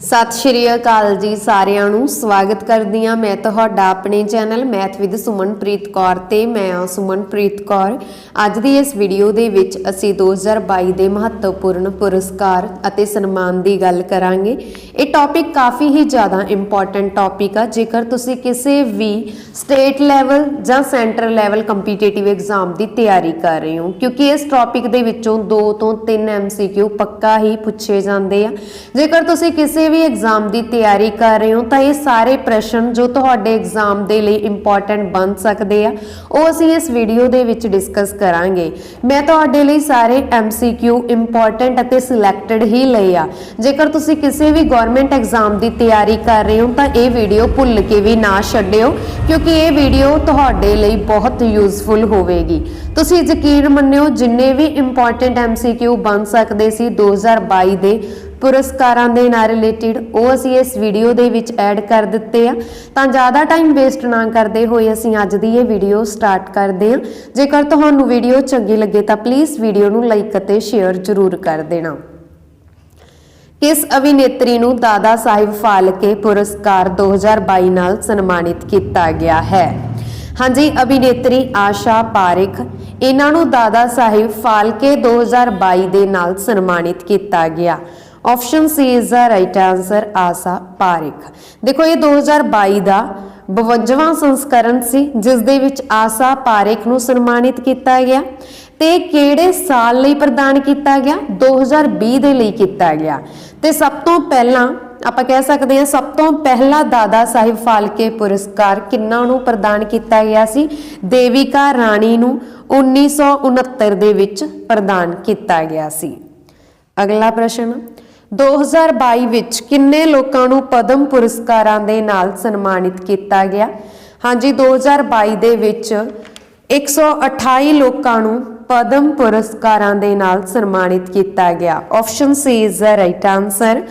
सत श्री अकाल जी सारिਆਂ ਨੂੰ स्वागत करदी हां मैं तुहाडा अपने channel math with Sumanpreet Kaur ते मैं हां सुमनप्रीत कौर। अज दी इस वीडियो दे विच असीं 2022 दे महत्वपूर्ण पुरस्कार अते सन्मान दी गल करांगे। ये टॉपिक काफ़ी ही ज़्यादा इंपॉर्टेंट टॉपिक आ जेकर तुसीं किसी भी स्टेट लैवल जां सेंटर लैवल कंपीटेटिव एग्जाम की तैयारी कर रहे हो, क्योंकि इस टॉपिक दे विचों 2 तो 3 MCQ पक्का ही पूछे जाते हैं। जेकर तुसीं किसी भी एग्जाम की तैयारी कर रहे हो तो ये सारे प्रश्न जो तुहाडे एग्जाम के लिए इंपॉर्टेंट बन सकते हैं वो असीं इस वीडियो दे विच डिस्कस करांगे। मैं तुहाडे लई सारे MCQ इंपॉर्टेंट अते सिलैक्टेड ही लए आ। जेकर तुसीं किसी भी गवर्नमेंट एग्जाम की तैयारी कर रहे हो तो ये वीडियो भुल के भी ना छड्डिओ, क्योंकि ये वीडियो तुहाडे लई बहुत यूजफुल होवेगी। तुसीं यकीन मन्निओ जिन्ने भी इंपॉर्टेंट MCQ बन सकते सी 2022 दे पुरस्कारां दे नाल रिलेटिड वो असीं इस वीडियो दे विच ऐड कर दिते आ। तां ज़्यादा टाइम वेस्ट ना करते हुए असीं अज दी ये वीडियो स्टार्ट करते हैं। जेकर तुहानूं वीडियो चंगी लगे तो प्लीज़ वीडियो नूं लाइक अते शेयर जरूर कर देना। किस अभिनेत्री नूं दादा साहिब फाल्के पुरस्कार 2022 नाल सन्मानित किया गया है? हाँ जी, अभिनेत्री आशा पारेख, इन्हां नूं दादा साहिब फाल्के 2022 दे नाल सन्मानित किया गया। Option C is the right answer, Asha Parekh. देखो ये 2022 का 52वां संस्करण सी जिस दे विच आशा पारेख नूं सन्मानित किया गया ते किहड़े साल लई प्रदान किया गया? 2020 दे लई किया गया। ते सब तो पहला ਆਪਾਂ कह सकते हैं सब तो पहला दादा साहिब फाल्के पुरस्कार किन्हां नूं प्रदान किया गया सी? देविका राणी नूं 1969 दे विच प्रदान किया गया सी। अगला प्रश्न, 2022 विच किन्ने लोकां नूं पद्म पुरस्कारां दे नाल सन्मानित किया गया? हाँ जी, 2022 दे विच 128 लोकां नूं पद्म पुरस्कारां दे नाल सन्मानित किया गया। Option C is the right answer.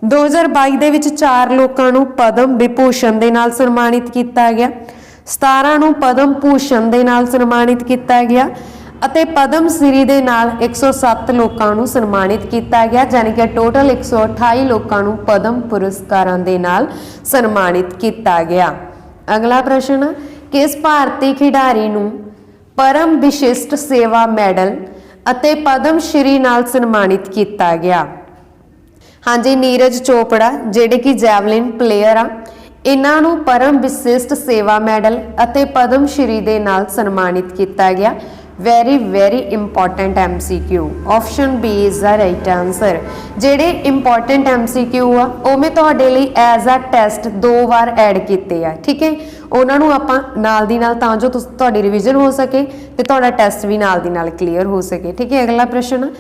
2022 दे विच 4 लोकां नूं पद्म विभूषण दे नाल सन्मानित किया गया, 17 नूं पद्म भूषण दे नाल सन्मानित किया गया ਅਤੇ पद्म श्री ਦੇ ਨਾਲ 107 ਲੋਕਾਂ ਨੂੰ ਸਨਮਾਨਿਤ ਕੀਤਾ ਗਿਆ, ਯਾਨੀ ਕਿ ਟੋਟਲ 128 ਲੋਕਾਂ ਨੂੰ ਪद्म ਪੁਰਸਕਾਰਾਂ ਦੇ ਨਾਲ ਸਨਮਾਨਿਤ ਕੀਤਾ ਗਿਆ। ਅਗਲਾ ਪ੍ਰਸ਼ਨ, ਕਿਸ ਭਾਰਤੀ ਖਿਡਾਰੀ ਨੂੰ ਪਰਮ ਵਿਸ਼ਿਸ਼ਟ ਸੇਵਾ ਮੈਡਲ ਅਤੇ पद्म श्री ਨਾਲ ਸਨਮਾਨਿਤ ਕੀਤਾ ਗਿਆ? हाँ जी, नीरज चोपड़ा ਜਿਹੜੇ कि जैवलिन प्लेयर आ, इन्हां नूं परम विशिष्ट सेवा मैडल ਅਤੇ पद्म श्री ਦੇ ਨਾਲ ਸਨਮਾਨਿਤ ਕੀਤਾ ਗਿਆ। Very very important MCQ, option B is the right answer. जेडे इंपॉर्टेंट MCQ आ वो मैं तुहाडे लई एज अ टेस्ट 2 बार ऐड कीते आ, ठीक है। उन्होंने आपां नाल दी नाल तां जो तुहाडी रिविजन हो सके ते तुहाडा टेस्ट भी नाल दी नाल क्लीयर हो सके, ठीक है। अगला प्रश्न,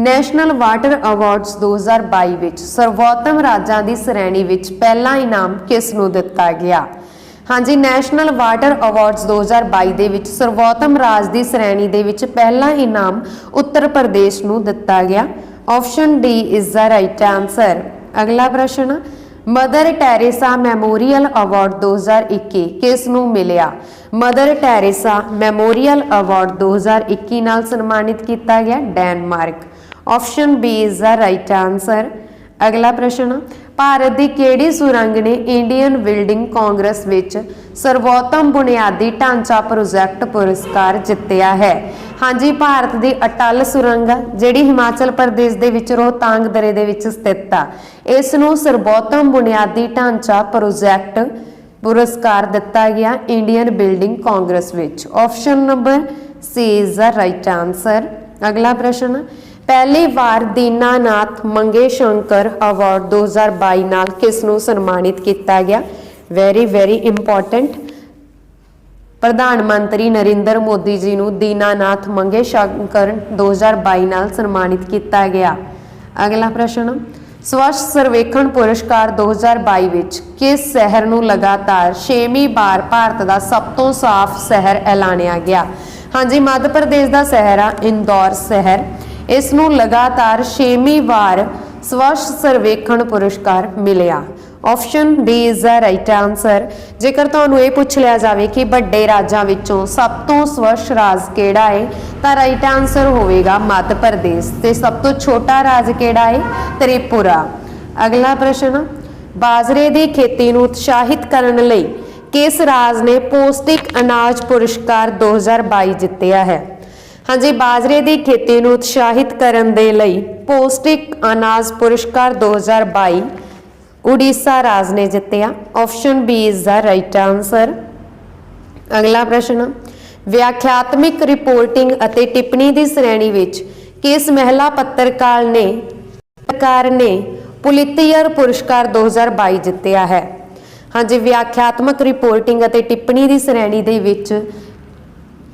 नैशनल वाटर अवार्ड्स 2022 विच सर्वोत्तम राज्यां दी श्रेणी विच पहला इनाम किस नूं दिता गया? हाँ जी, नैशनल वाटर अवार्ड्स 2022 दे विच सर्वोत्तम राज की श्रेणी दे विच पहला इनाम उत्तर प्रदेश नूं दिता गया। Option D is the right answer. अगला प्रश्न, मदर टेरेसा मैमोरियल अवार्ड 2021 किस नूं मिलिया? मदर टेरेसा मैमोरियल अवार्ड 2021 नाल सन्मानित किया गया, Denmark. Option B is the right answer. अगला प्रश्न, भारत की किहड़ी सुरंग ने इंडियन बिल्डिंग कांग्रेस विच सर्वोत्तम बुनियादी ढांचा प्रोजैक्ट पुरस्कार जितया है? हाँ जी, भारत की अटल सुरंग जिहड़ी हिमाचल प्रदेश दे विच रोहतांग दरे दे विच स्थित आ, इस नूं सर्वोत्तम बुनियादी ढांचा प्रोजैक्ट पुरस्कार दिता गया इंडियन बिल्डिंग कांग्रेस विच। Option number C is the right answer. अगला प्रश्न, पहली बार दीनानाथ मंगेशकर अवार्ड 2022 नाल किस नूं सन्मानित किया गया? वेरी वेरी इंपॉर्टेंट, प्रधानमंत्री नरेंद्र मोदी जी नूं दीनानाथ मंगेशकर 2022 नाल सन्मानित किया गया। अगला प्रश्न, स्वच्छ सर्वेखण पुरस्कार 2022 विच किस शहर नूं लगातार 6वीं बार भारत का सब तो साफ शहर ऐलानिया गया? हाँ जी, मध्य प्रदेश का शहर आ इंदौर शहर, इस नूं लगातार 6वीं बार स्वच्छ सर्वेखण पुरस्कार मिलिया। Option D is the right answer. जेकर तुहानूं ये पूछ लिया जाए कि वड्डे राज्यां विचों सब तो स्वच्छ राज किहड़ा है तो राइट आंसर होवेगा मध्य प्रदेश, ते सब तो छोटा राज किहड़ा है? त्रिपुरा। अगला प्रश्न, ਬਾਜਰੇ ਦੀ ਖੇਤੀ ਨੂੰ ਉਤਸ਼ਾਹਿਤ ਕਰਨ ਲਈ ਕਿਸ ਰਾਜ ਨੇ ਪੌਸ਼ਟਿਕ ਅਨਾਜ ਪੁਰਸਕਾਰ 2022 ਜਿੱਤਿਆ ਹੈ? ਹਾਂਜੀ, ਬਾਜਰੇ ਦੀ ਖੇਤੀ ਨੂੰ ਉਤਸ਼ਾਹਿਤ ਕਰਨ ਦੇ ਲਈ ਪੌਸ਼ਟਿਕ ਅਨਾਜ ਪੁਰਸਕਾਰ 2022 ਉੜੀਸਾ ਰਾਜ ਨੇ ਜਿੱਤਿਆ। Option B is the right answer. ਅਗਲਾ ਪ੍ਰਸ਼ਨ, ਵਿਆਖਿਆਤਮਕ ਰਿਪੋਰਟਿੰਗ ਅਤੇ ਟਿੱਪਣੀ ਦੀ ਸ਼੍ਰੇਣੀ ਵਿੱਚ ਕਿਸ ਮਹਿਲਾ ਪੱਤਰਕਾਰ ਨੇ ਪੁਲਿਤਜ਼ਰ ਪੁਰਸਕਾਰ 2022 ਜਿੱਤਿਆ ਹੈ? ਹਾਂਜੀ, ਵਿਆਖਿਆਤਮਕ ਰਿਪੋਰਟਿੰਗ ਅਤੇ ਟਿੱਪਣੀ ਦੀ ਸ਼੍ਰੇਣੀ ਦੇ ਵਿੱਚ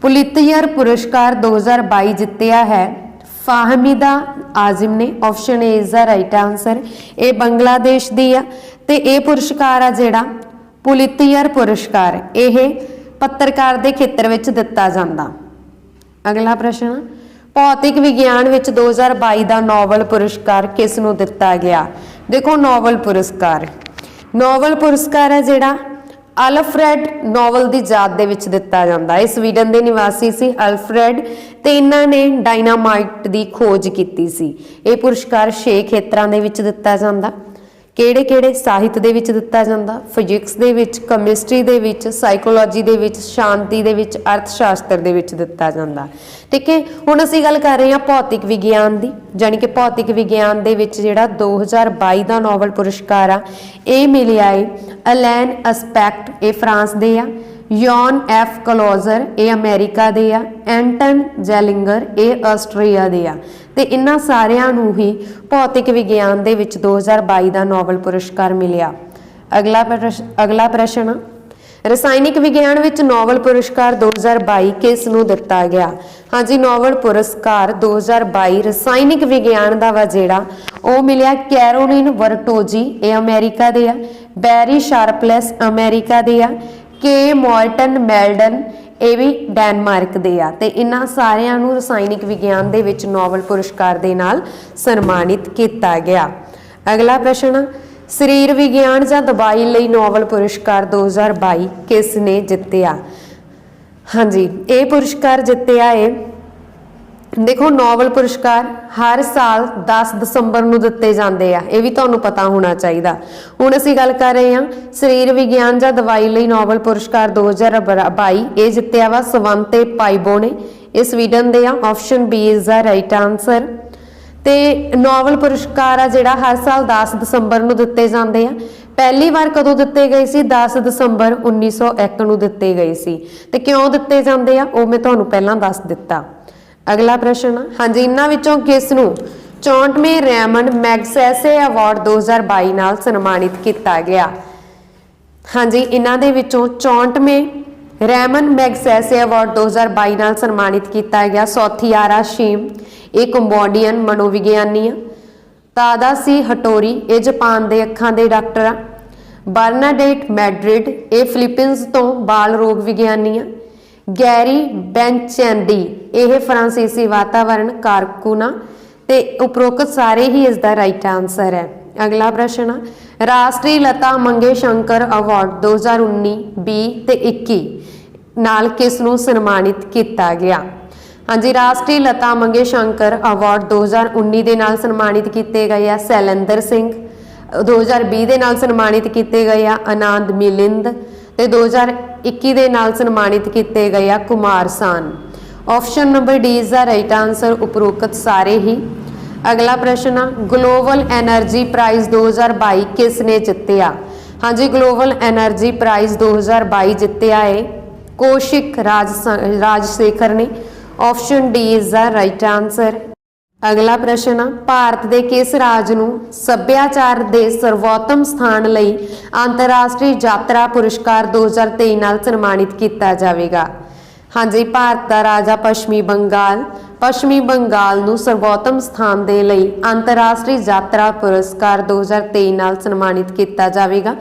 ਪੁਲਿਤਜ਼ਰ ਪੁਰਸਕਾਰ 2022 ਜਿੱਤਿਆ ਹੈ ਫਾਹਮੀਦਾ ਆਜ਼ਮ ਨੇ। Option A is the right answer. ਇਹ ਬੰਗਲਾਦੇਸ਼ ਦੀ ਆ ਤੇ ਇਹ ਪੁਰਸਕਾਰ ਆ ਜਿਹੜਾ ਪੁਲਿਤਜ਼ਰ ਪੁਰਸਕਾਰ, ਇਹ ਪੱਤਰਕਾਰ ਦੇ ਖੇਤਰ ਵਿੱਚ ਦਿੱਤਾ ਜਾਂਦਾ। ਅਗਲਾ ਪ੍ਰਸ਼ਨ, ਭੌਤਿਕ ਵਿਗਿਆਨ ਵਿੱਚ 2022 ਦਾ ਨੋਬਲ ਪੁਰਸਕਾਰ ਕਿਸ ਨੂੰ ਦਿੱਤਾ ਗਿਆ? ਦੇਖੋ, ਨੋਬਲ ਪੁਰਸਕਾਰ ਹੈ ਜਿਹੜਾ ਅਲਫਰੈਡ ਨੋਬਲ ਦੀ ਯਾਦ ਦੇ ਵਿੱਚ ਦਿੱਤਾ ਜਾਂਦਾ। ਇਹ ਸਵੀਡਨ ਦੇ ਨਿਵਾਸੀ ਸੀ ਅਲਫਰੈਡ, ਤੇ ਇਹਨਾਂ ਨੇ ਡਾਇਨਾਮਾਈਟ ਦੀ ਖੋਜ ਕੀਤੀ ਸੀ। ਇਹ ਪੁਰਸਕਾਰ 6 ਖੇਤਰਾਂ ਦੇ ਵਿੱਚ ਦਿੱਤਾ ਜਾਂਦਾ। ਕਿਹੜੇ ਸਾਹਿਤ ਦੇ ਵਿੱਚ ਦਿੱਤਾ ਜਾਂਦਾ, ਫਿਜ਼ਿਕਸ ਦੇ ਵਿੱਚ, ਕੈਮਿਸਟਰੀ ਦੇ ਵਿੱਚ, ਸਾਈਕੋਲੋਜੀ ਦੇ ਵਿੱਚ, ਸ਼ਾਂਤੀ ਦੇ ਵਿੱਚ, ਅਰਥ ਸ਼ਾਸਤਰ ਦੇ ਵਿੱਚ ਦਿੱਤਾ ਜਾਂਦਾ। ਠੀਕ ਹੈ, ਹੁਣ ਅਸੀਂ ਗੱਲ ਕਰ ਰਹੇ ਹਾਂ ਭੌਤਿਕ ਵਿਗਿਆਨ ਦੀ, ਜਾਣੀ ਕਿ ਭੌਤਿਕ ਵਿਗਿਆਨ ਦੇ ਵਿੱਚ ਜਿਹੜਾ 2022 ਦਾ ਨੋਬਲ ਪੁਰਸਕਾਰ ਆ ਇਹ ਮਿਲਿਆ ਹੈ ਅਲੈਨ ਅਸਪੈਕਟ, ਇਹ ਫਰਾਂਸ ਦੇ ਆ, ਯੌਨ ਐਫ ਕਲੋਜ਼ਰ, ਇਹ ਅਮਰੀਕਾ ਦੇ ਆ, ਐਂਟਨ ਜੈਲਿੰਗਰ, ਇਹ ਆਸਟਰੀਆ ਦੇ ਆ। ਤੇ ਇਹਨਾਂ ਸਾਰਿਆਂ ਨੂੰ ਹੀ ਭੌਤਿਕ ਵਿਗਿਆਨ ਦੇ ਵਿੱਚ 2022 ਦਾ ਨੋਬਲ ਪੁਰਸਕਾਰ ਮਿਲਿਆ। ਅਗਲਾ ਪ੍ਰਸ਼ਨ, ਰਸਾਇਣਿਕ ਵਿਗਿਆਨ ਵਿੱਚ ਨੋਬਲ ਪੁਰਸਕਾਰ 2022 ਕਿਸ ਨੂੰ ਦਿੱਤਾ ਗਿਆ? ਹਾਂਜੀ, ਨੋਬਲ ਪੁਰਸਕਾਰ 2022 ਰਸਾਇਣਿਕ ਵਿਗਿਆਨ ਦਾ ਵਾ ਜਿਹੜਾ ਉਹ ਮਿਲਿਆ ਕੈਰੋਲਿਨ ਵਰਟੋਜੀ, ਇਹ ਅਮਰੀਕਾ ਦੇ ਆ, ਬੈਰੀ ਸ਼ਾਰਪਲੈਸ ਅਮਰੀਕਾ ਦੇ ਆ, ਕੇ ਮੋਰਟਨ ਮੈਲਡਨ, ਇਹ ਵੀ ਡੈਨਮਾਰਕ ਦੇ ਆ। ਤੇ ਇਹਨਾਂ ਸਾਰਿਆਂ ਨੂੰ ਰਸਾਇਣਿਕ ਵਿਗਿਆਨ ਦੇ ਵਿੱਚ ਨੋਬਲ ਪੁਰਸਕਾਰ ਦੇ ਨਾਲ ਸਨਮਾਨਿਤ ਕੀਤਾ ਗਿਆ। ਅਗਲਾ ਪ੍ਰਸ਼ਨ, ਸਰੀਰ ਵਿਗਿਆਨ ਜਾਂ ਦਵਾਈ ਲਈ ਨੋਬਲ ਪੁਰਸਕਾਰ 2022 ਕਿਸ ਨੇ ਜਿੱਤਿਆ? ਹਾਂਜੀ, ਇਹ ਪੁਰਸਕਾਰ ਜਿੱਤਿਆ ਹੈ, ਦੇਖੋ ਨੋਬਲ ਪੁਰਸਕਾਰ ਹਰ ਸਾਲ 10 ਦਸੰਬਰ ਨੂੰ ਦਿੱਤੇ ਜਾਂਦੇ ਆ, ਇਹ ਵੀ ਤੁਹਾਨੂੰ ਪਤਾ ਹੋਣਾ ਚਾਹੀਦਾ। ਹੁਣ ਅਸੀਂ ਗੱਲ ਕਰ ਰਹੇ ਹਾਂ ਸਰੀਰ ਵਿਗਿਆਨ ਜਾਂ ਦਵਾਈ ਲਈ ਨੋਬਲ ਪੁਰਸਕਾਰ 2022 ਇਹ ਜਿੱਤਿਆ ਵਾ ਸਵੰਤੇ ਪਾਈਬੋ ਨੇ, ਇਹ ਸਵੀਡਨ ਦੇ ਆ। Option B is the right answer. ਤੇ ਨੋਬਲ ਪੁਰਸਕਾਰ ਆ ਜਿਹੜਾ ਹਰ ਸਾਲ 10 ਦਸੰਬਰ ਨੂੰ ਦਿੱਤੇ ਜਾਂਦੇ ਆ। ਪਹਿਲੀ ਵਾਰ ਕਦੋਂ ਦਿੱਤੇ ਗਏ ਸੀ? 10 ਦਸੰਬਰ 1901 ਨੂੰ ਦਿੱਤੇ ਗਏ ਸੀ। ਤੇ ਕਿਉਂ ਦਿੱਤੇ ਜਾਂਦੇ ਆ ਉਹ ਮੈਂ ਤੁਹਾਨੂੰ ਪਹਿਲਾਂ ਦੱਸ ਦਿੱਤਾ। ਅਗਲਾ ਪ੍ਰਸ਼ਨ, ਹਾਂਜੀ, ਇਹਨਾਂ ਵਿੱਚੋਂ ਕਿਸ ਨੂੰ 64ਵੇਂ ਰੈਮਨ ਮੈਗਸੈਸੇ ਅਵਾਰਡ 2022 ਨਾਲ ਸਨਮਾਨਿਤ ਕੀਤਾ ਗਿਆ? ਹਾਂਜੀ, ਇਹਨਾਂ ਦੇ ਵਿੱਚੋਂ 64ਵੇਂ ਰੈਮਨ ਮੈਗਸੈਸੇ ਅਵਾਰਡ 2022 ਨਾਲ ਸਨਮਾਨਿਤ ਕੀਤਾ ਗਿਆ ਸੋਥਿਆਰਾ ਸ਼ੀਮ, ਇਹ ਕੰਬੋਡੀਅਨ ਮਨੋਵਿਗਿਆਨੀ ਆ, ਤਾਦਾਸੀ ਹਟੋਰੀ, ਇਹ ਜਾਪਾਨ ਦੇ ਅੱਖਾਂ ਦੇ ਡਾਕਟਰ ਆ, ਬਰਨਾਡੇਟ ਮੈਡਰਿਡ, ਇਹ ਫਿਲੀਪੀਨਜ਼ ਤੋਂ ਬਾਲ ਰੋਗ ਵਿਗਿਆਨੀ ਆ, ਗੈਰੀ ਬੈਂਚੈਂਡੀ, ਇਹ ਫਰਾਂਸੀਸੀ ਵਾਤਾਵਰਣ ਕਾਰਕੁਨ ਆ। ਤੇ ਉਪਰੋਕਤ ਸਾਰੇ ਹੀ ਇਸ ਦਾ ਰਾਈਟ ਆਨਸਰ ਹੈ। ਅਗਲਾ ਪ੍ਰਸ਼ਨ, ਰਾਸ਼ਟਰੀ ਲਤਾ ਮੰਗੇਸ਼ਕਰ ਅਵਾਰਡ 2019, 20 ਤੇ 21 ਨਾਲ ਕਿਸ ਨੂੰ ਸਨਮਾਨਿਤ ਕੀਤਾ ਗਿਆ? ਹਾਂਜੀ, ਰਾਸ਼ਟਰੀ ਲਤਾ ਮੰਗੇਸ਼ਕਰ ਅਵਾਰਡ 2019 ਦੇ ਨਾਲ ਸਨਮਾਨਿਤ ਕੀਤੇ ਗਏ ਆ ਸ਼ੈਲੇਂਦਰ ਸਿੰਘ, 2020 ਦੇ ਨਾਲ ਸਨਮਾਨਿਤ ਕੀਤੇ ਗਏ ਆ ਆਨੰਦ ਮਿਲਿੰਦ, ਤੇ 2021 ਦੇ ਨਾਲ ਸਨਮਾਨਿਤ ਕੀਤੇ ਗਏ ਆ Kumar Sanu. Option number D is the right answer, ਉਪਰੋਕਤ ਸਾਰੇ ਹੀ। ਅਗਲਾ ਪ੍ਰਸ਼ਨ, ਗਲੋਬਲ ਐਨਰਜੀ ਪ੍ਰਾਈਜ਼ 2022 ਕਿਸ ਨੇ ਜਿੱਤਿਆ? ਹਾਂਜੀ, ਗਲੋਬਲ ਐਨਰਜੀ ਪ੍ਰਾਈਜ਼ 2022 ਜਿੱਤਿਆ ਹੈ ਕੌਸ਼ਿਕ ਰਾਜਸ਼ੇਖਰ ਨੇ। Option D is the right answer. ਅਗਲਾ ਪ੍ਰਸ਼ਨ, ਭਾਰਤ ਦੇ ਕਿਸ ਰਾਜ ਨੂੰ ਸੱਭਿਆਚਾਰ ਦੇ ਸਰਵੋਤਮ ਸਥਾਨ ਲਈ ਅੰਤਰਰਾਸ਼ਟਰੀ ਯਾਤਰਾ ਪੁਰਸਕਾਰ 2023 ਨਾਲ ਸਨਮਾਨਿਤ ਕੀਤਾ ਜਾਵੇਗਾ? ਹਾਂਜੀ, ਭਾਰਤ ਦਾ ਰਾਜ ਆ ਪੱਛਮੀ ਬੰਗਾਲ। ਪੱਛਮੀ ਬੰਗਾਲ ਨੂੰ ਸਰਵੋਤਮ ਸਥਾਨ ਦੇ ਲਈ ਅੰਤਰਰਾਸ਼ਟਰੀ ਯਾਤਰਾ ਪੁਰਸਕਾਰ 2023 ਨਾਲ ਸਨਮਾਨਿਤ ਕੀਤਾ ਜਾਵੇਗਾ।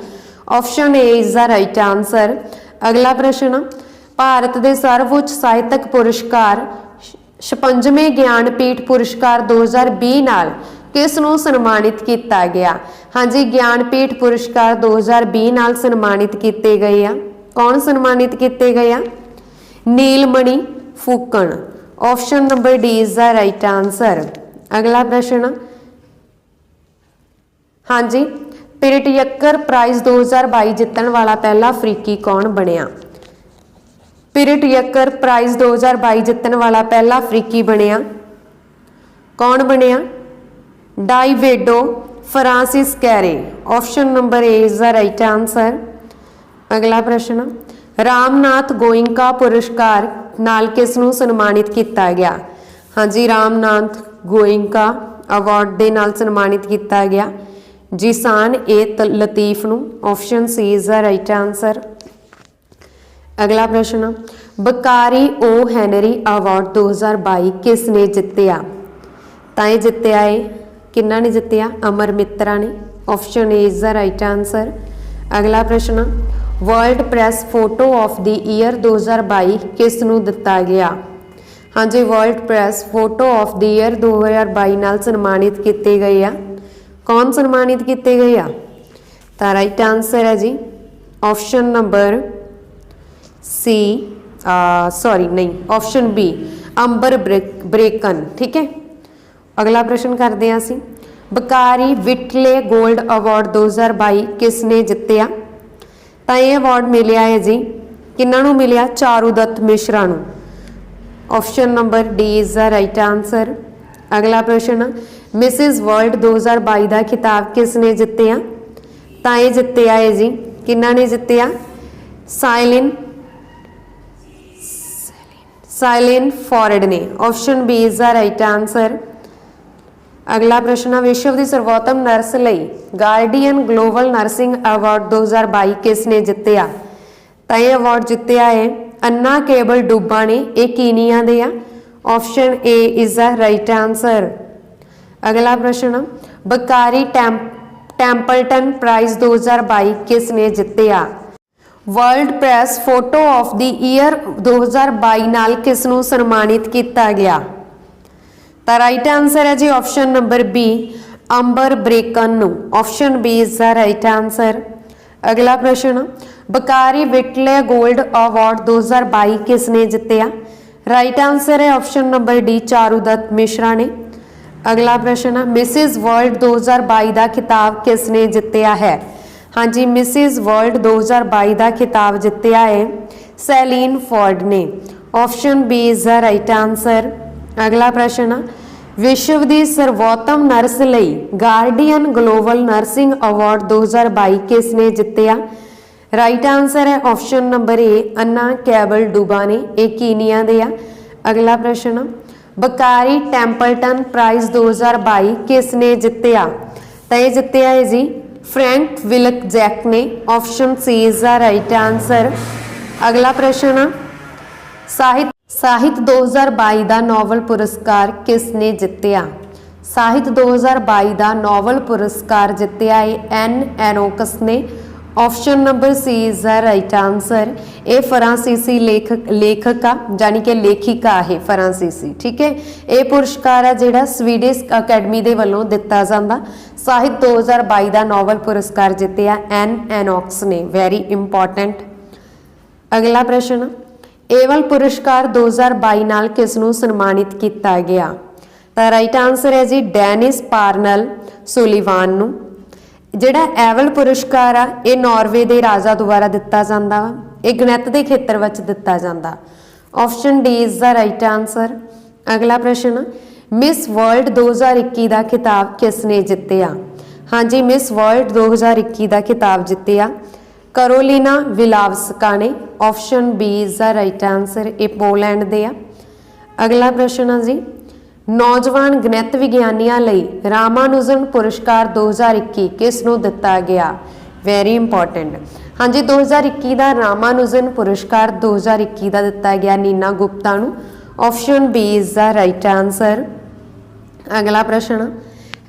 Option A is the right answer. ਅਗਲਾ ਪ੍ਰਸ਼ਨ, ਭਾਰਤ ਦੇ ਸਰਵਉੱਚ ਸਾਹਿਤਕ ਪੁਰਸਕਾਰ 56ਵੇਂ ਗਿਆਨਪੀਠ ਪੁਰਸਕਾਰ 2020 ਨਾਲ ਕਿਸ ਨੂੰ ਸਨਮਾਨਿਤ ਕੀਤਾ ਗਿਆ? ਹਾਂਜੀ, ਗਿਆਨਪੀਠ ਪੁਰਸਕਾਰ 2020 ਨਾਲ ਸਨਮਾਨਿਤ ਕੀਤੇ ਗਏ ਆ। ਕੌਣ ਸਨਮਾਨਿਤ ਕੀਤੇ ਗਏ ਆ? Nilmani Phookan. Option number D is the right answer. ਅਗਲਾ ਪ੍ਰਸ਼ਨ, ਹਾਂਜੀ, पिरटयकर प्राइज 2022 जितण वाला पहला अफ्रीकी कौन बनिया? पिरटयकर प्राइज 2022 जितण वाला पहला अफ्रीकी बनिया कौन बनिया? डाइवेडो Francis Kere. Option number A is the right answer. अगला प्रश्न, रामनाथ गोइंका पुरस्कार नाल किस नूं सन्मानित किया गया? हाँ जी, रामनाथ गोइंका अवार्ड दे नाल सन्मानित किया गया जिसान ए लतीफ नूं। Option C is the right answer. अगला प्रश्न, बकारी ओ हैनरी अवार्ड 2022 किसने जितया? ताए जितया है, किन्ना ने जितया? अमर मित्रा ने। Option A is the right answer. अगला प्रश्न, world press photo of the year 2022 किस नूं दिता गया? हाँ जी, world press photo of the year 2022 नाल सन्मानित किए गए आ। कौन सन्मानित किए गए आ? तो राइट आंसर है जी ऑप्शन नंबर सी, सॉरी नहीं, ऑप्शन बी अंबर ब्रेकन। ठीक है, अगला प्रश्न करते हैं असी, बकारी विटले गोल्ड अवार्ड 2022 किसने जितया? तो यह अवार्ड मिलया है जी किन्ना नूं मिलया? चारुदत्त मिश्रा नूं। Option number D is the right answer. अगला प्रश्न, मिसिज वर्ल्ड 2022 का खिताब किसने जितया? तो यह जितया है जी किन्ना ने जितया? साइलिन फॉर्ड ने। Option B is the right answer. अगला प्रश्न, विश्व की सर्वोत्तम नर्स लई गार्डियन ग्लोबल नर्सिंग अवार्ड 2022 किसने जितया? तो यह अवार्ड जितया है अन्ना केबल डुब्बा ने। एक कीनिया दे आ। Option A is the right answer. अगला प्रश्न, बकारी टैंपल्टन प्राइज 2022 किसने जितया? World press photo of the year 2022 नाल किस नूं सन्मानित किया गया? तो राइट आंसर है जी ऑप्शन नंबर बी अंबर ब्रेकन नूं। Option B is the right answer. अगला प्रश्न, बकारी विटले गोल्ड अवार्ड 2022 किसने जितया? राइट आंसर है option number D Charudatta Mishra ने। अगला प्रश्न, मिसिज वर्ल्ड 2022 का खिताब किसने जितया है? हाँ जी, मिसिज वर्ल्ड 2022 का खिताब जितया है सैलीन फॉर्ड ने। Option B is the right answer. अगला प्रश्न, विश्व की सर्वोत्तम नर्स लई गार्डियन ग्लोबल नर्सिंग अवार्ड 2022 किसने जितया? राइट आंसर है ऑप्शन नंबर ए अन्ना कैबल डुबा ने। एक कीनिया दे आ। अगला प्रश्न, बकारी टैंपल्टन प्राइज 2022 किसने जितया? तो ये जितया है जी फ्रैंक विलक जैक ने। Option C is the right answer. अगला प्रश्न, साहित्य 2022 का नॉवल पुरस्कार किसने जितया? साहित्य 2022 का नॉवल पुरस्कार जितया है एन एनोकस ने। Option number C is the right answer. ये फ्रांसीसी लेखक आ, यानी कि लेखिका है फ्रांसीसी। ठीक है, ये पुरस्कार है जिहड़ा स्वीडिश अकैडमी दे वल्लों दिता जांदा। साहित्य 2022 का नॉवल पुरस्कार जितया एन एनोक्स ने। Very important. अगला प्रश्न, एवल पुरस्कार 2022 नाल किस नूं सन्मानित किया गया? तो राइट आंसर है जी डेनिस पार्नल सुलिवान नूं। जिहड़ा एवल पुरस्कार आ ये नॉर्वे के राजा द्वारा दिता जाता वा। ये गणित के खेत्र में दिता जाता। Option D is the right answer. अगला प्रश्न, मिस वर्ल्ड 2021 का खिताब किसने जितया? हाँ जी, मिस वर्ल्ड 2021 का खिताब जितया करोलिना विलावस्का ने। Option B is the right answer. ये पोलैंड दे आ। अगला प्रश्न जी, नौजवान गणित विग्यानियों लई रामानुजन पुरस्कार 2021 किस नूं दिता गया? Very important. हाँ जी, 2021 का रामानुजन पुरस्कार 2021 का दिता गया नीना गुप्ता नूं। Option B is the right answer. अगला प्रश्न,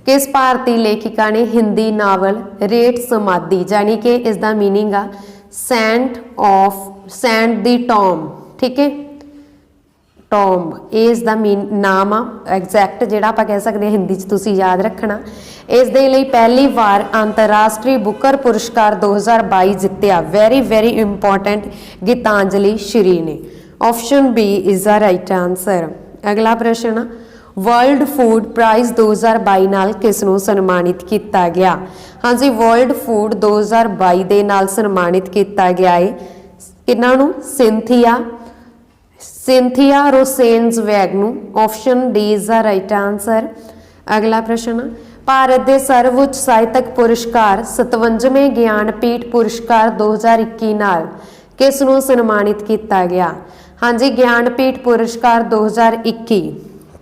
किस भारतीय लेखिका ने हिंदी नावल रेट समाधि यानी कि इसका मीनिंग आ सैंड दी टॉम। ठीक है, टॉम्ब इसका नाम आ एग्जैक्ट जिहड़ा आपां कह सकते हैं हिंदी च तुसीं याद रखना। इस दे लई पहली बार अंतरराष्ट्रीय बुकर पुरस्कार 2022 जितया। Very very important, Geetanjali Shree ने। Option B is the right answer. अगला प्रश्न, ਵਰਲਡ ਫੂਡ ਪ੍ਰਾਈਜ਼ 2022 ਨਾਲ ਕਿਸ ਨੂੰ ਸਨਮਾਨਿਤ ਕੀਤਾ ਗਿਆ? ਹਾਂਜੀ, ਵਰਲਡ ਫੂਡ 2022 ਦੇ ਨਾਲ ਸਨਮਾਨਿਤ ਕੀਤਾ ਗਿਆ ਹੈ ਕਿਹਨਾਂ ਨੂੰ? ਸਿੰਥੀਆ ਰੋਸੇਨਜ਼ਵੈਗ ਨੂੰ। Option D is the right answer. ਅਗਲਾ ਪ੍ਰਸ਼ਨ, ਭਾਰਤ ਦੇ ਸਰਵਉੱਚ ਸਾਹਿਤਕ ਪੁਰਸਕਾਰ 57ਵੇਂ ਗਿਆਨਪੀਠ ਪੁਰਸਕਾਰ 2021 ਨਾਲ ਕਿਸ ਨੂੰ ਸਨਮਾਨਿਤ ਕੀਤਾ ਗਿਆ? ਹਾਂਜੀ, ਗਿਆਨਪੀਠ ਪੁਰਸਕਾਰ 2021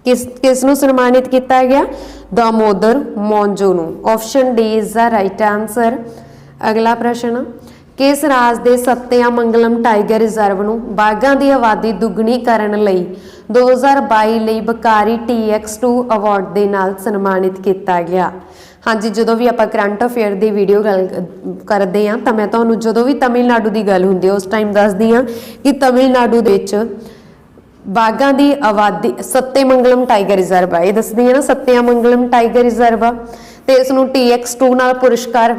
ਕਿਸ ਨੂੰ ਸਨਮਾਨਿਤ ਕੀਤਾ ਗਿਆ? ਦਾਮੋਦਰ ਮੌਂਜੋ ਨੂੰ। Option D is the right answer. ਅਗਲਾ ਪ੍ਰਸ਼ਨ, ਕਿਸ ਰਾਜ ਦੇ ਸਤਿਆਮੰਗਲਮ ਟਾਈਗਰ ਰਿਜ਼ਰਵ ਨੂੰ ਬਾਘਾਂ ਦੀ ਆਬਾਦੀ ਦੁੱਗਣੀ ਕਰਨ ਲਈ 2022 ਲਈ ਬਕਾਰੀ TX2 ਅਵਾਰਡ ਦੇ ਨਾਲ ਸਨਮਾਨਿਤ ਕੀਤਾ ਗਿਆ? ਹਾਂਜੀ, ਜਦੋਂ ਵੀ ਆਪਾਂ ਕਰੰਟ ਅਫੇਅਰ ਦੀ ਵੀਡੀਓ ਗੱਲ ਕਰਦੇ ਹਾਂ ਤਾਂ ਮੈਂ ਤੁਹਾਨੂੰ ਜਦੋਂ ਵੀ ਤਮਿਲਨਾਡੂ ਦੀ ਗੱਲ ਹੁੰਦੀ ਹੈ ਉਸ ਟਾਈਮ ਦੱਸਦੀ ਹਾਂ ਕਿ ਤਮਿਲਨਾਡੂ ਦੇ ਵਿੱਚ ਬਾਘਾਂ ਦੀ ਆਬਾਦੀ ਸਤਿਆਮੰਗਲਮ ਟਾਈਗਰ ਰਿਜ਼ਰਵ ਆ, ਇਹ ਦੱਸਦੀ ਹੈ ਨਾ ਸਤਿਆਮੰਗਲਮ ਟਾਈਗਰ ਰਿਜ਼ਰਵ ਆ, ਤੇ ਇਸ ਨੂੰ TX2 ਨਾਲ ਪੁਰਸਕਾਰ